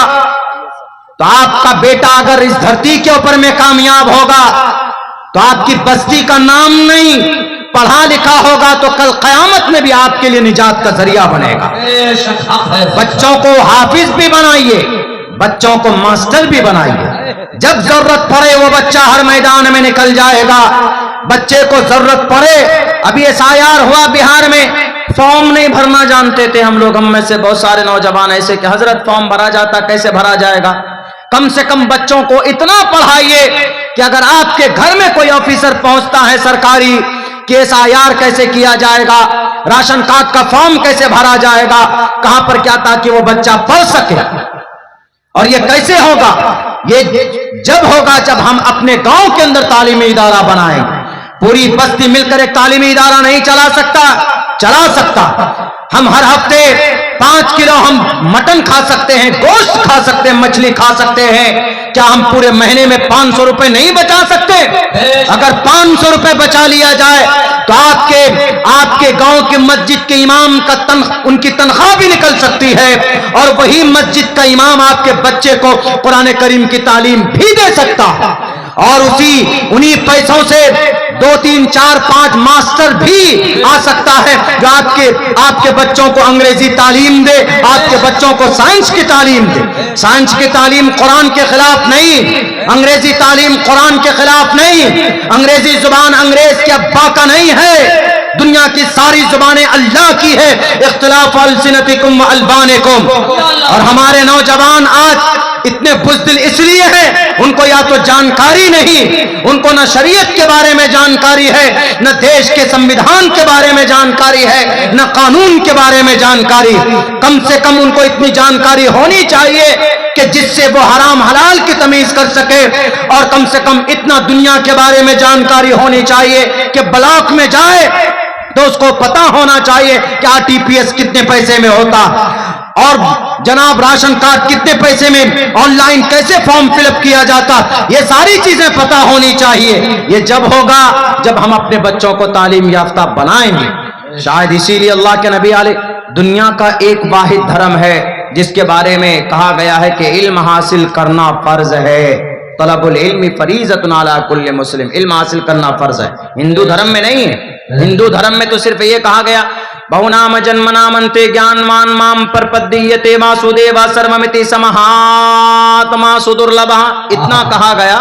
Speaker 1: तो आपका बेटा अगर इस धरती के ऊपर में कामयाब होगा तो आपकी बस्ती का नाम नहीं, पढ़ा लिखा होगा तो कल कयामत में भी आपके लिए निजात का जरिया बनेगा। बच्चों को हाफिज भी बनाइए, बच्चों को मास्टर भी बनाइए। जब जरूरत पड़े वो बच्चा हर मैदान में निकल जाएगा। बच्चे को जरूरत पड़े, अभी एसआईआर हुआ बिहार में,
Speaker 2: फॉर्म नहीं भरना जानते थे हम लोग। हम में से बहुत सारे नौजवान ऐसे कि हजरत फॉर्म भरा जाता, कैसे भरा जाएगा? कम से कम बच्चों को इतना पढ़ाइए कि अगर आपके घर में कोई ऑफिसर पहुंचता है सरकारी, केस IR कैसे किया जाएगा, राशन कार्ड का फॉर्म कैसे भरा जाएगा, कहां पर क्या, ताकि वो बच्चा पढ़ सके। और ये कैसे होगा? ये जब होगा जब हम अपने गांव के अंदर तालीमी इदारा बनाएंगे। पूरी बस्ती मिलकर एक तालीमी इदारा नहीं चला सकता। हम हर हफ्ते 5 किलो हम मटन खा सकते हैं, गोश्त खा सकते हैं, मछली खा सकते हैं। क्या हम पूरे महीने में 500 रुपए नहीं बचा सकते? अगर 500 रुपए बचा लिया जाए तो आपके गांव के मस्जिद के इमाम का उनकी तनख्वाह भी निकल सकती है, और वही मस्जिद का इमाम आपके बच्चे को कुरान करीम की तालीम भी दे सकता है। और उन्हीं पैसों से 2, 3, 4, 5 मास्टर भी आ सकता है जो आपके बच्चों को अंग्रेजी तालीम दे, आपके बच्चों को साइंस की तालीम दे। साइंस की तालीम कुरान के खिलाफ नहीं, अंग्रेजी तालीम कुरान के खिलाफ नहीं। अंग्रेजी जुबान अंग्रेज के अब्बा का नहीं है। दुनिया की सारी जुबानें अल्लाह की है। इख्तिलाफ अल्सिनतिकुम व अल्बानिकुम। और हमारे नौजवान आज इतने बुज़दिल इसलिए हैं, उनको या तो जानकारी नहीं, उनको न शरीयत के बारे में जानकारी है, न देश के संविधान के बारे में जानकारी है, न कानून के बारे में जानकारी। कम से कम उनको इतनी जानकारी होनी चाहिए कि जिससे वो हराम हलाल की तमीज कर सके। और कम से कम इतना दुनिया के बारे में जानकारी होनी चाहिए कि ब्लॉक में जाए तो उसको पता होना चाहिए कि RTPS कितने पैसे में होता, और जनाब राशन कार्ड कितने पैसे में, ऑनलाइन कैसे फॉर्म फिलअप किया जाता। ये सारी चीजें पता होनी चाहिए। ये जब होगा जब हम अपने बच्चों को तालीम याफ्ता बनाएंगे। शायद इसीलिए अल्लाह के नबी दुनिया का एक वाहिद धर्म है जिसके बारे में कहा गया है कि इल्म हासिल करना फर्ज है। तलबुल इल्मी फरीज़तुन अला कुल्li मुस्लिम। इल्म हासिल करना फर्ज है। हिंदू धर्म में नहीं है। हिंदू धर्म में तो सिर्फ ये कहा गया बहुनाम जन्मनामंते ज्ञानमान माम परपद्दीयते वासुदेवा सर्वमिति समहात्मा सुदुर्लभः। इतना कहा गया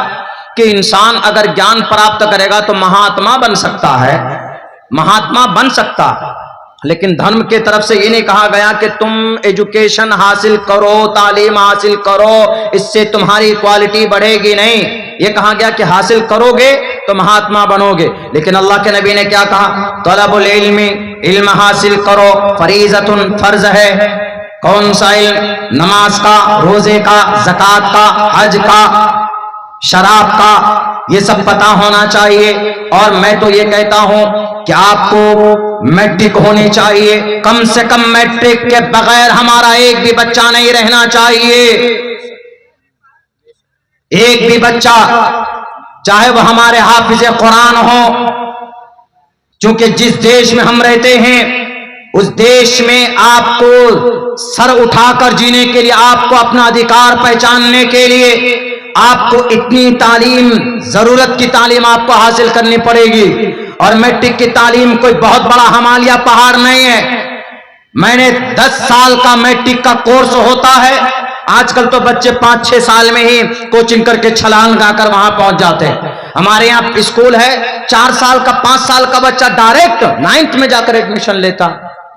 Speaker 2: कि इंसान अगर ज्ञान प्राप्त करेगा तो महात्मा बन सकता है, महात्मा बन सकता। लेकिन धर्म के तरफ से ये नहीं कहा गया कि तुम एजुकेशन हासिल करो, तालीम हासिल करो, इससे तुम्हारी क्वालिटी बढ़ेगी। नहीं, ये कहा गया कि हासिल करोगे तो महात्मा बनोगे। लेकिन अल्लाह के नबी ने क्या कहा? तलबुल इल्मी, इल्म हासिल करो, फरीज़तुन फर्ज है। कौन सा इल्म? नमाज का, रोजे का, ज़कात का, हज का, शराब का, ये सब पता होना चाहिए। और मैं तो ये कहता हूं कि आपको मैट्रिक होनी चाहिए। कम से कम मैट्रिक के बगैर हमारा एक भी बच्चा नहीं रहना चाहिए। एक भी बच्चा, चाहे वह हमारे हाफिज़े कुरान हो, क्योंकि जिस देश में हम रहते हैं उस देश में आपको सर उठाकर जीने के लिए, आपको अपना अधिकार पहचानने के लिए आपको इतनी तालीम, जरूरत की तालीम आपको हासिल करनी पड़ेगी। और मैट्रिक की तालीम कोई बहुत बड़ा हिमालय पहाड़ नहीं है। मैंने 10 साल का मैट्रिक का कोर्स होता है। आजकल तो बच्चे 5-6 साल में ही कोचिंग करके छलांग लगाकर वहां पहुंच जाते हैं। हमारे यहाँ स्कूल है, 4 साल का, 5 साल का बच्चा डायरेक्ट 9th में जाकर एडमिशन लेता,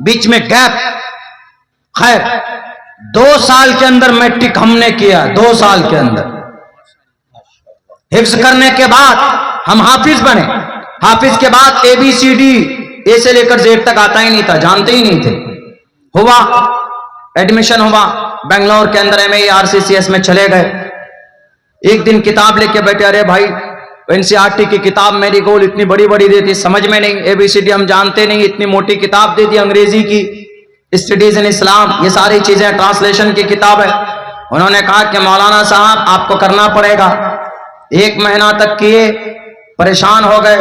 Speaker 2: बीच में गैप। खैर 2 साल के अंदर मैट्रिक हमने किया, 2 साल के अंदर हिफ्ज करने के बाद हम हाफिज बने। हाफिज के बाद ABCD A से लेकर Z तक आता ही नहीं था, जानते ही नहीं थे। हुआ एडमिशन हुआ बेंगलोर के अंदर, MA RCCS में चले गए। एक दिन किताब लेके बैठे, अरे भाई NCERT की किताब मेरी गोल इतनी बड़ी बड़ी देती, समझ में नहीं, ABCD हम जानते नहीं, इतनी मोटी किताब दे दी अंग्रेजी की, स्टडीज इन इस्लाम, ये सारी चीजें ट्रांसलेशन की किताब है। उन्होंने कहा कि मौलाना साहब आपको करना पड़ेगा। 1 महीना तक किए, परेशान हो गए,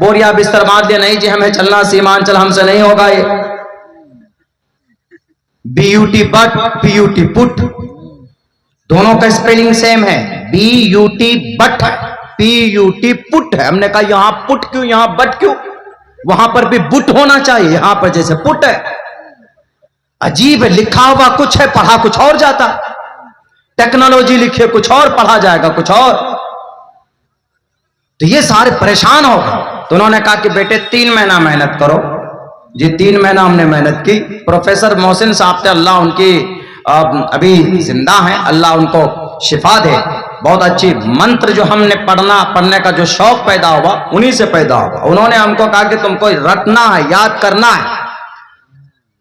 Speaker 2: बोरिया बिस्तर बांध दिया, नहीं जी हमें चलना सीमांचल, हमसे नहीं होगा ये। BUT बट, PUT पुट, दोनों का स्पेलिंग सेम है। BUT बट है, PUT पुट है। हमने कहा यहां पुट क्यों, यहां बट क्यों? वहां पर भी बुट होना चाहिए, यहां पर जैसे पुट है। अजीब है, लिखा हुआ कुछ है, पढ़ा कुछ और जाता। टेक्नोलॉजी लिखे कुछ और, पढ़ा जाएगा कुछ और। तो ये सारे परेशान हो गए। तो उन्होंने कहा कि बेटे 3 महीना मेहनत करो,
Speaker 1: जी 3 महीना हमने मेहनत की। प्रोफेसर मोहसिन साहब थे, अल्लाह उनकी अभी जिंदा हैं, अल्लाह उनको शिफा दे। बहुत अच्छी मंत्र जो हमने पढ़ने का जो शौक पैदा हुआ उन्हीं से पैदा हुआ। उन्होंने हमको कहा कि तुमको रटना है, याद करना है।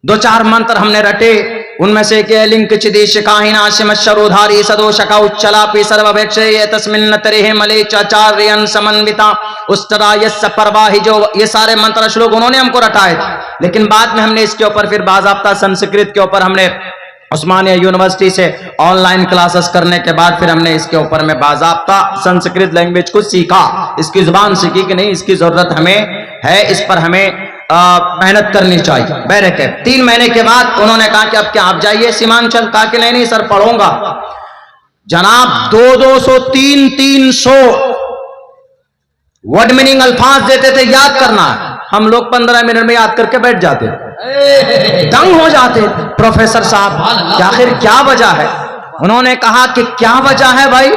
Speaker 1: 2-4 मंत्र हमने रटे, उनमें से एक लिंक चिदी शिकाहिना शिमशरोधारी सदो शका उच्चला पी सर्वभेक्षे तस्मिन् तरेह मले चाचार्यन समन्विता उस्तरा यस परवाही, जो ये सारे मंत्र श्लोक उन्होंने हमको रटाए थे। लेकिन बाद में हमने इसके ऊपर फिर बाज़ाब्ता संस्कृत के ऊपर हमने उस्मानिया यूनिवर्सिटी से ऑनलाइन क्लासेस करने के बाद फिर हमने इसके ऊपर में बाज़ाब्ता संस्कृत लैंग्वेज को सीखा, इसकी जुबान सीखी कि नहीं इसकी जरूरत हमें है, इस पर हमें मेहनत करनी चाहिए। बैरक है। 3 महीने के बाद उन्होंने कहा कि अब क्या आप जाइए सीमांचल। कहा कि नहीं सर पढ़ूंगा। जनाब 200 300 वर्ड मीनिंग अल्फाज देते थे, याद करना है। हम लोग 15 मिनट में याद करके बैठ जाते थे, दंग हो जाते थे। प्रोफेसर साहब कि आखिर क्या वजह है? उन्होंने कहा कि क्या वजह है भाई,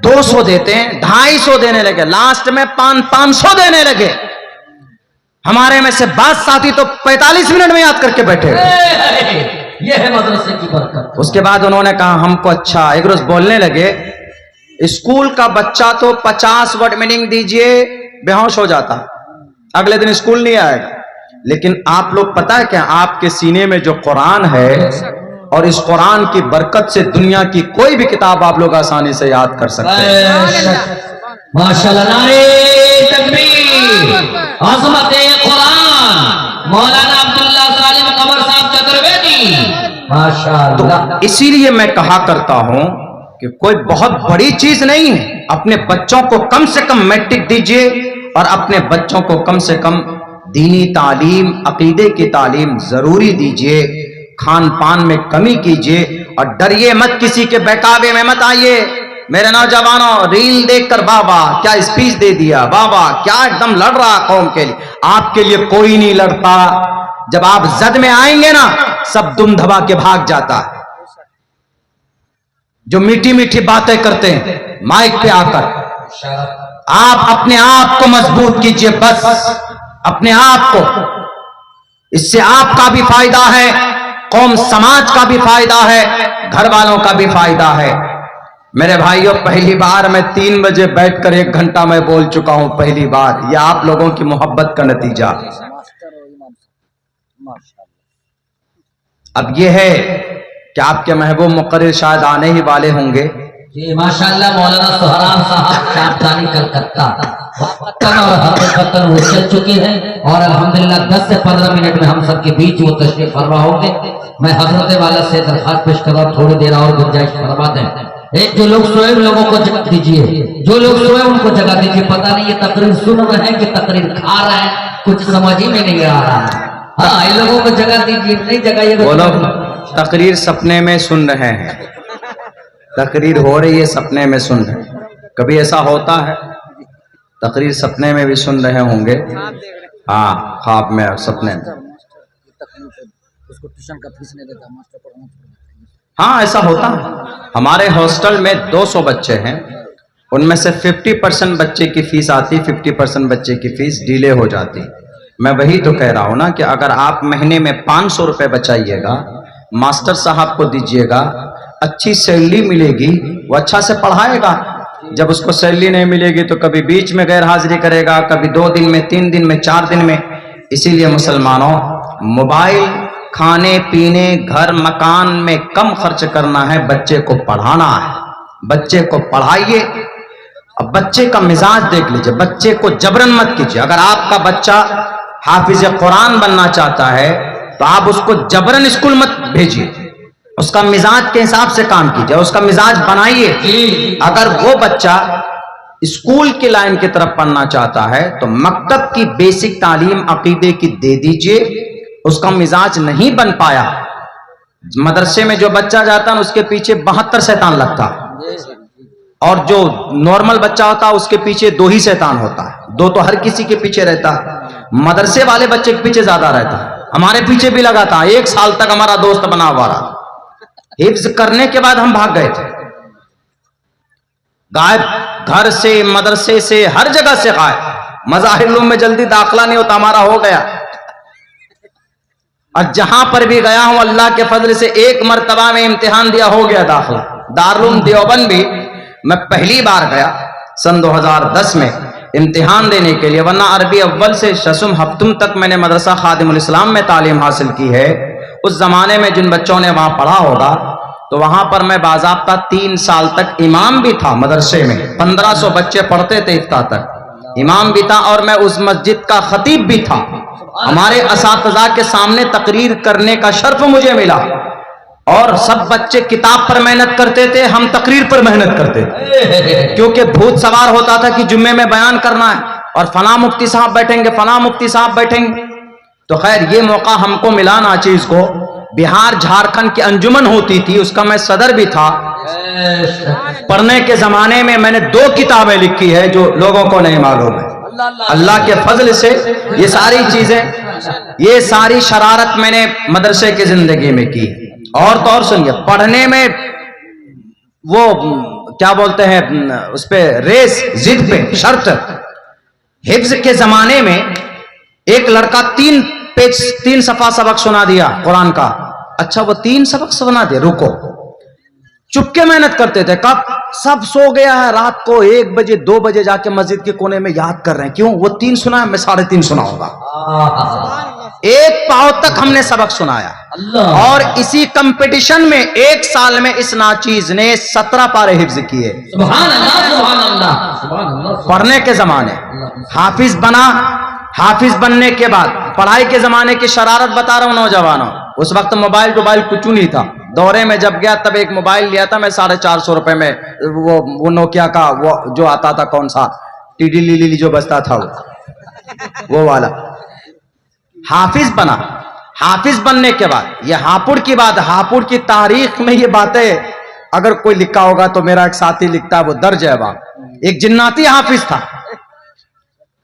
Speaker 1: 200 देते हैं, 250 देने लगे, लास्ट में 500 देने लगे। हमारे में से 5 साथी तो 45 मिनट में याद करके बैठे।
Speaker 3: ये है मदरसे की बरकत।
Speaker 1: उसके बाद उन्होंने कहा हमको, अच्छा एक रोज बोलने लगे, स्कूल का बच्चा तो 50 वर्ड मीनिंग दीजिए बेहोश हो जाता, अगले दिन स्कूल नहीं आएगा। लेकिन आप लोग पता है क्या, आपके सीने में जो कुरान है और इस कुरान की बरकत से दुनिया की कोई भी किताब आप लोग आसानी से याद कर सकते हैं।
Speaker 3: माशाअल्लाह, नारे तकबीर, अज़मते कुरान, मौलाना अब्दुल्ला सालिम कमर साहब चतुर्वेदी, माशाअल्लाह।
Speaker 1: तो इसीलिए मैं कहा करता हूं कि कोई बहुत बड़ी चीज नहीं है। अपने बच्चों को कम से कम मैट्रिक दीजिए और अपने बच्चों को कम से कम दीनी तालीम, अकीदे की तालीम जरूरी दीजिए। खान पान में कमी कीजिए और डरिए मत, किसी के बहकावे में मत आइए। मेरे नौजवानों, रील देखकर बाबा क्या स्पीच दे दिया, बाबा क्या एकदम लड़ रहा कौम के लिए। आपके लिए कोई नहीं लड़ता। जब आप जद में आएंगे ना, सब दुम दबा के भाग जाता है। जो मीठी मीठी बातें करते हैं माइक पे आकर, आप अपने आप को मजबूत कीजिए, बस अपने आप को। इससे आपका भी फायदा है, कौम समाज का भी फायदा है, घर वालों का भी फायदा है। मेरे भाइयों, पहली बार मैं 3 बजे बैठकर 1 घंटा मैं बोल चुका हूं, पहली बार। यह आप लोगों की मोहब्बत का नतीजा। अब यह है कि आपके महबूब मुकर्रिर शायद आने ही वाले होंगे।
Speaker 3: जी माशाअल्लाह, मौलाना सुहराब साहब शाहजानी कलकत्ता वतन और हर वो चल चुके हैं और अल्हम्दुलिल्लाह 10 से 15 मिनट में हम सबके बीच वो तशरीफ फरमा होंगे। मैं हजरत वाला से दरखास्त पेश कर रहा हूं, थोड़ी देर और गुंजाइश फरमा दें। एक जो लोग सोए लोगों को जगा दीजिए, जो लोग सोए उनको जगा दीजिए। पता नहीं ये तकरीर सुन रहे हैं कि तकरीर खा रहे हैं, कुछ समझ ही में नहीं आ रहा है। हाँ, इन लोगों को जगा दीजिए, नहीं जगाइए
Speaker 1: वो लोग तकरीर सपने में सुन रहे हैं, तकरीर हो रही है सपने में सुन रहे हैं। कभी ऐसा होता है तकरीर सपने में भी सुन रहे होंगे। हाँ, ख्वाब में और सपने में।
Speaker 4: उसको ट्यूशन का फीस नहीं देता, मास्टर पढ़ाना।
Speaker 1: हाँ, ऐसा होता है। हमारे हॉस्टल में 200 बच्चे हैं, उनमें से 50% बच्चे की फीस आती, 50% बच्चे की फीस डिले हो जाती। मैं वही तो कह रहा हूं ना कि अगर आप महीने में 500 रुपए बचाइएगा, मास्टर साहब को दीजिएगा, अच्छी सैलरी मिलेगी, वो अच्छा से पढ़ाएगा। जब उसको सैलरी नहीं मिलेगी तो कभी बीच में गैर हाजिरी करेगा, कभी 2 दिन में, 3 दिन में, 4 दिन में। इसीलिए मुसलमानों, मोबाइल, खाने पीने, घर मकान में कम खर्च करना है, बच्चे को पढ़ाना है। बच्चे को पढ़ाइए। अब बच्चे का मिजाज देख लीजिए, बच्चे को जबरन मत कीजिए। अगर आपका बच्चा हाफिज कुरान बनना चाहता है तो आप उसको जबरन स्कूल मत भेजिए, उसका मिजाज के हिसाब से काम कीजिए, उसका मिजाज बनाइए। अगर वो बच्चा स्कूल की लाइन की तरफ पढ़ना चाहता है तो मकतब की बेसिक तालीम अकीदे की दे दीजिए। उसका मिजाज नहीं बन पाया, मदरसे में जो बच्चा जाता है उसके पीछे 72 शैतान लगता है, और जो नॉर्मल बच्चा होता है उसके पीछे 2 ही शैतान होता है। 2 तो हर किसी के पीछे रहता है, मदरसे वाले बच्चे के पीछे ज्यादा रहता है। हमारे पीछे भी लगा था, 1 साल तक हमारा दोस्त बना हुआ रहा। हिफ्ज करने के बाद हम भाग गए थे, गायब, घर से, मदरसे से, हर जगह से गायब। मज़ाहिर में जल्दी दाखिला नहीं होता, हमारा हो गया।
Speaker 2: और जहां पर भी गया हूं अल्लाह के फजल से एक मर्तबा में इम्तिहान दिया, हो गया दाखिला। दारुल देवबंद भी मैं पहली बार गया सन 2010 में इम्तिहान देने के लिए, वरना अरबी अव्वल से शशुम हफ्तुम तक मैंने मदरसा खादिमुल इस्लाम में तालीम हासिल की है। उस जमाने में जिन बच्चों ने वहां पढ़ा होगा, तो वहां पर मैं बाज़ाब्ता 3 साल तक इमाम भी था मदरसे में। 1500 बच्चे पढ़ते थे इफ्ता तक, इमाम भी था और मैं उस मस्जिद का खतीब भी था। हमारे असातिज़ा के सामने तकरीर करने का शर्फ मुझे मिला और सब बच्चे किताब पर मेहनत करते थे, हम तकरीर पर मेहनत करते थे, क्योंकि भूत सवार होता था कि जुम्मे में बयान करना है और फला मुफ्ती साहब बैठेंगे, फला मुफ्ती साहब बैठेंगे। तो खैर ये मौका हमको मिला नाचीज को। बिहार झारखंड की अंजुमन होती थी, उसका मैं सदर भी था। पढ़ने के जमाने में मैंने 2 किताबें लिखी है जो लोगों को नहीं मालूम है। अल्लाह के फजल से ये सारी चीजें, ये सारी शरारत मैंने मदरसे की जिंदगी में की। और तो और सुनिए, पढ़ने में वो क्या बोलते हैं उस पे रेस, जिद पे शर्त। हिफ्ज के जमाने में एक लड़का 3 सफा सबक सुना दिया कुरान का। अच्छा वो 3 सबक सुना दिया, रुको, चुपके मेहनत करते थे। कब सब सो गया है, रात को 1 बजे 2 बजे जाके मस्जिद के कोने में याद कर रहे हैं, क्यों वो 3 सुना है, मैं 3.5 सुनाऊंगा। 1 पाव तक हमने सबक सुनाया और इसी कंपटीशन में 1 साल में इस नाचीज ने 17 पारे हिफ्ज किए।
Speaker 3: सुभान अल्लाह, सुभान अल्लाह, सुभान अल्लाह।
Speaker 2: पढ़ने के जमाने हाफिज बना। हाफिज बनने के बाद पढ़ाई के जमाने की शरारत बता रहा हूं नौजवानों। उस वक्त मोबाइल कुछ नहीं था। दौरे में जब गया तब एक मोबाइल लिया था मैं 450 रुपए में, वो नोकिया का वो जो आता था, कौन सा टीडी लीली जो बजता था वो वाला। हाफिज बना। हाफिज बनने के बाद ये हापुड़ की बात, हापुड़ की तारीख में ये बातें अगर कोई लिखा होगा तो मेरा एक साथी लिखता है, वो दर्ज है। एक जिन्नाती हाफिज था,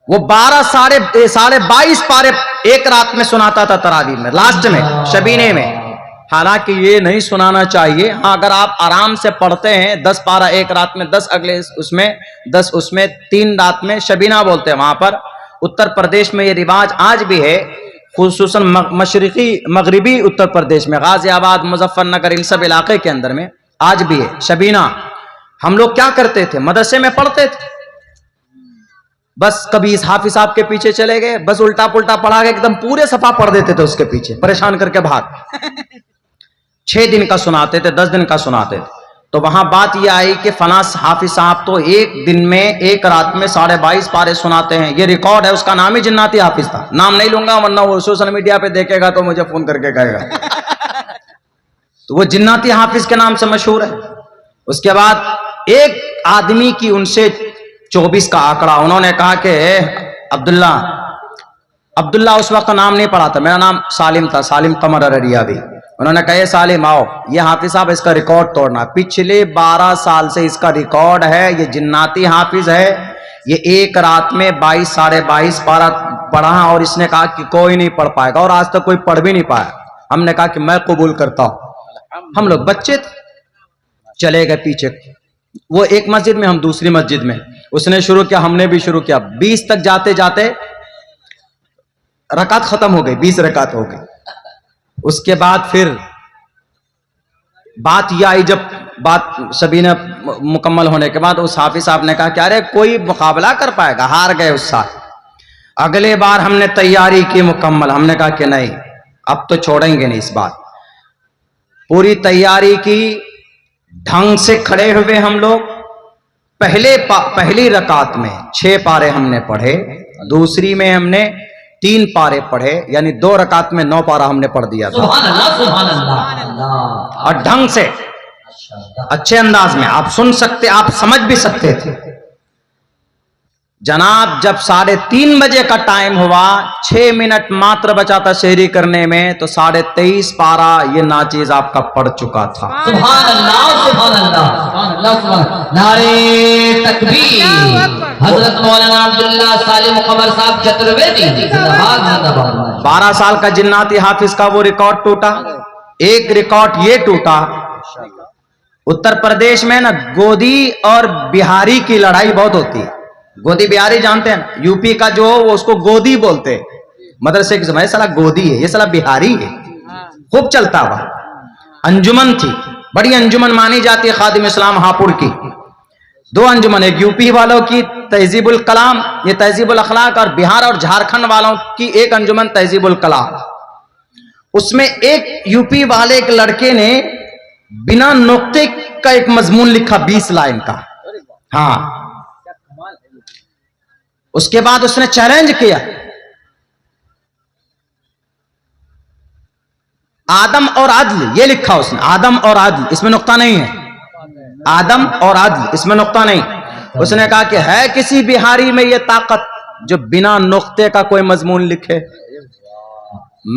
Speaker 2: वो 12 साढ़े 22 पारे एक रात में सुनाता था तरावी में, लास्ट में शबीने में। हालांकि ये नहीं सुनाना चाहिए। हाँ, अगर आप आराम से पढ़ते हैं 10 पारा एक रात में, 10 अगले उसमें, 10 उसमें, 3 रात में शबीना बोलते हैं वहां पर। उत्तर प्रदेश में ये रिवाज आज भी है, खुसूसन मशरिकी मगरिबी उत्तर प्रदेश में, गाजियाबाद, मुजफ्फरनगर, इन सब इलाके के अंदर में आज भी है शबीना। हम लोग क्या करते थे, मदरसे में पढ़ते थे, बस कभी इस हाफिज साहब के पीछे चले गए, बस उल्टा पुल्टा पढ़ा के एकदम पूरे सफा पढ़ देते थे उसके पीछे, परेशान करके भाग। 6 दिन का सुनाते थे, 10 दिन का सुनाते थे। तो वहां बात यह आई कि फला हाफिज साहब तो एक दिन में, एक रात में 22.5 पारे सुनाते हैं। ये रिकॉर्ड है, उसका नाम ही जिन्नाती हाफिज था। नाम नहीं लूंगा वरना वो सोशल मीडिया पे देखेगा तो मुझे फोन करके कहेगा। तो वो जिन्नाती हाफिज के नाम से मशहूर है। उसके बाद एक आदमी की उनसे 24 का आंकड़ा, उन्होंने कहा कि अब्दुल्ला उस वक्त नाम नहीं पड़ा था, मेरा नाम सालिम था, सालिम कमर अररिया भी। उन्होंने कहा सालिम आओ, ये हाफिज साहब इसका रिकॉर्ड तोड़ना। पिछले 12 साल से इसका रिकॉर्ड है, ये जिन्नाती हाफिज है, ये एक रात में 22 साढ़े 22 पारा पढ़ा और इसने कहा कि कोई नहीं पढ़ पाएगा, और आज तक कोई पढ़ भी नहीं पाया। हमने कहा कि मैं कबूल करता हूं। हम लोग बच्चे थे, चले गए पीछे, वो एक मस्जिद में, हम दूसरी मस्जिद में। उसने शुरू किया, हमने भी शुरू किया। 20 तक जाते जाते रकात खत्म हो गई, 20 रकात हो गई। उसके बाद फिर बात यह आई, जब बात शबीना मुकम्मल होने के बाद उस हाफिज साहब ने कहा कि अरे कोई मुकाबला कर पाएगा, हार गए उस साल। अगले बार हमने तैयारी की मुकम्मल, हमने कहा कि नहीं अब तो छोड़ेंगे नहीं इस बार। पूरी तैयारी की, ढंग से खड़े हुए हम लोग। पहली रकात में 6 पारे हमने पढ़े, दूसरी में हमने 3 पारे पढ़े, यानी 2 रकात में 9 पारा हमने पढ़ दिया था।
Speaker 3: सुभान अल्लाह, सुभान अल्लाह।
Speaker 2: और ढंग से, अच्छे अंदाज में आप सुन सकते, आप समझ भी सकते थे। जनाब जब 3:30 बजे का टाइम हुआ, 6 मिनट मात्र बचा था शहरी करने में, तो 23.5 पारा ये नाचीज आपका पढ़ चुका था।
Speaker 3: सुभान अल्लाह, सुभान अल्लाह, सुभान अल्लाह, सुभान। नारे तकबीर। हजरत मौलाना अब्दुल्ला सालिम कमर साहब चतुर्वेदी जिंदाबाद, जिंदाबाद।
Speaker 2: 12 साल का जिन्नाती हाफिज का वो रिकॉर्ड टूटा। एक रिकॉर्ड ये टूटा, उत्तर प्रदेश में ना गोदी और बिहारी की लड़ाई बहुत होती है। गोदी बिहारी जानते हैं ना, यूपी का जो वो उसको गोदी बोलते हैं। मदरसे की समय साला गोदी है, ये साला बिहारी है।
Speaker 1: खूब चलता हुआ अंजुमन थी, बड़ी अंजुमन मानी जाती है खादिम इस्लाम हापुड़ की। दो अंजुमन, एक यूपी वालों की तहजीबुल कलाम, ये तहजीबुल अखलाक, और बिहार और झारखंड वालों की एक अंजुमन तहजीबुल कलाम। उसमें एक यूपी वाले एक लड़के ने बिना नुक्ते का एक मजमून लिखा 20 लाइन का। हाँ, उसके बाद उसने चैलेंज किया, आदम और अदल, ये लिखा उसने, आदम और अदल, इसमें नुक्ता नहीं है, आदम और अदल, इसमें नुक्ता नहीं। उसने कहा कि है किसी बिहारी में ये ताकत जो बिना नुक्ते का कोई मजमून लिखे।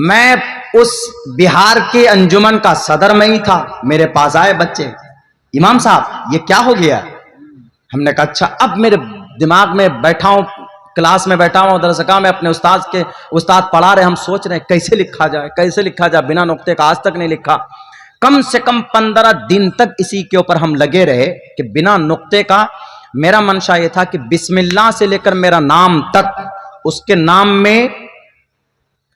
Speaker 1: मैं उस बिहार के अंजुमन का सदर में ही था, मेरे पास आए बच्चे, इमाम साहब ये क्या हो गया। हमने कहा अच्छा। अब मेरे दिमाग में बैठा हूं, क्लास में बैठा हूं, दरअसल मैं अपने उस्ताद पढ़ा रहे, हम सोच रहे हैं कैसे लिखा जाए, कैसे लिखा जाए, बिना नुक्ते का आज तक नहीं लिखा। कम से कम 15 दिन तक इसी के ऊपर हम लगे रहे कि बिना नुक्ते का। मेरा मंशा यह था कि बिस्मिल्लाह से लेकर मेरा नाम तक, उसके नाम में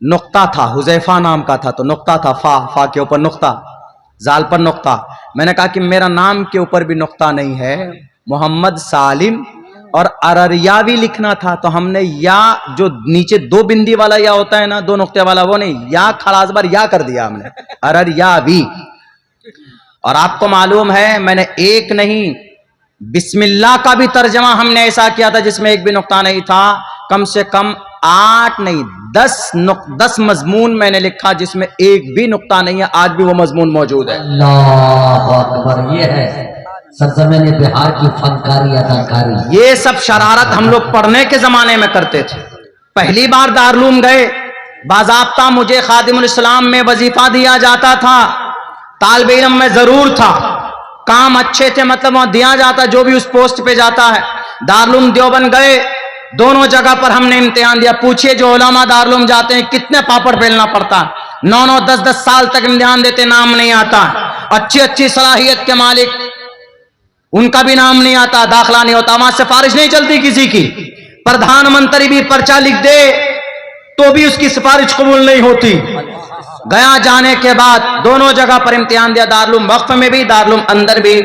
Speaker 1: नुक्ता था, हुजैफा नाम का था तो नुक्ता था, फा के ऊपर नुक्ता, जाल पर नुक्ता। मैंने कहा कि मेरा नाम के ऊपर भी नुक्ता नहीं है, मोहम्मद सालिम, और अररिया भी लिखना था। तो हमने या जो नीचे 2 बिंदी वाला या होता है ना, 2 नुक्ते वाला, वो नहीं, या खलास बार या कर दिया हमने, अररिया भी। और आपको मालूम है मैंने एक नहीं, बिस्मिल्लाह का भी तर्जमा हमने ऐसा किया था जिसमें एक भी नुक्ता नहीं था। कम से कम 8 नहीं 10 मजमून मैंने लिखा जिसमें एक भी नुक्ता नहीं है। आज भी वो मजमून मौजूद है।
Speaker 3: अल्लाह अकबर, ये है सरजमीन बिहार की फनकारी अदाकारी।
Speaker 1: ये सब शरारत हम लोग पढ़ने के जमाने में करते थे। पहली बार दारुल गए, बाज़ाब्ता मुझे खादिमुल इस्लाम में वजीफा दिया जाता था, तालिब इल्म में जरूर था, काम अच्छे थे, मतलब वहां दिया जाता जो भी उस पोस्ट पे जाता है। दारुल देवबंद गए, दोनों जगह पर हमने इम्तिहान दिया। पूछिए जो उलमा दारुल जाते हैं कितने पापड़ बेलना पड़ता है, 9-9 10-10 साल तक इम्तिहान देते, नाम नहीं आता। अच्छी सलाहियत के मालिक, उनका भी नाम नहीं आता, दाखिला नहीं होता, वहां सिफारिश नहीं चलती किसी की। प्रधानमंत्री भी पर्चा लिख दे तो भी उसकी सिफारिश कबूल नहीं होती। गया जाने के बाद दोनों जगह पर इम्तिहान दिया, दारुल वक्फ में भी, दारुल अंदर भी।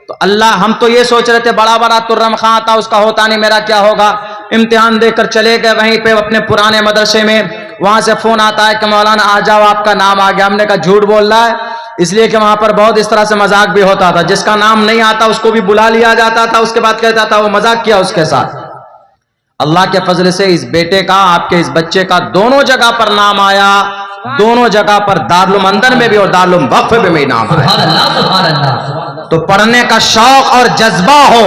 Speaker 1: तो अल्लाह, हम तो ये सोच रहे थे बड़ा बड़ा तुर्रम खां था, उसका होता नहीं, मेरा क्या होगा। इम्तिहान देकर चले गए वहीं पे अपने पुराने मदरसे में, वहां से फोन आता है कि मौलाना आ जाओ आपका नाम आ गया। हमने कहा झूठ बोल रहा है, इसलिए कि वहां पर बहुत इस तरह से मजाक भी होता था, जिसका नाम नहीं आता उसको भी बुला लिया जाता था, उसके बाद कहता था वो मजाक किया उसके साथ। अल्लाह के फजल से इस बेटे का, आपके इस बच्चे का दोनों जगह पर नाम आया, दोनों जगह पर दारुल अंदर में भी और दारुल वक्फ में भी नाम आया। तो पढ़ने का शौक और जज्बा हो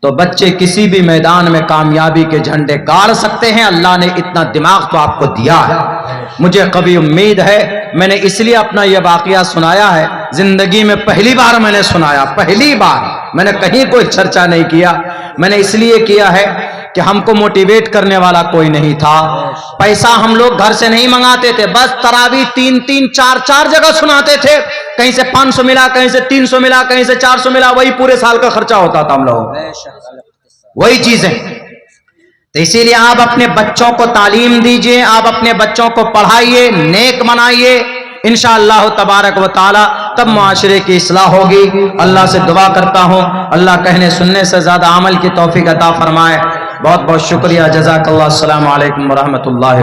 Speaker 1: तो बच्चे किसी भी मैदान में कामयाबी के झंडे गाड़ सकते हैं। अल्लाह ने इतना दिमाग तो आपको दिया है। मुझे कभी उम्मीद है, मैंने इसलिए अपना यह वाकया सुनाया है, जिंदगी में पहली बार मैंने सुनाया, पहली बार मैंने कहीं कोई चर्चा नहीं किया। मैंने इसलिए किया है कि हमको मोटिवेट करने वाला कोई नहीं था। पैसा हम लोग घर से नहीं मंगाते थे, बस तरावी 3-3 4-4 जगह सुनाते थे। कहीं से 500 मिला, कहीं से 300 मिला, कहीं से 400 मिला, वही पूरे साल का खर्चा होता था हम लोग, वही चीजें। तो इसीलिए आप अपने बच्चों को तालीम दीजिए, आप अपने बच्चों को पढ़ाइए, नेक बनाइए, इंशाअल्लाह तबारक व तआला तब मुआशरे की इस्लाह होगी। अल्लाह से दुआ करता हूँ अल्लाह कहने सुनने से ज्यादा अमल की तौफीक अता फरमाए। बहुत बहुत शुक्रिया, जज़ाकल्लाह, अस्सलामु अलैकुम व रहमतुल्लाहि।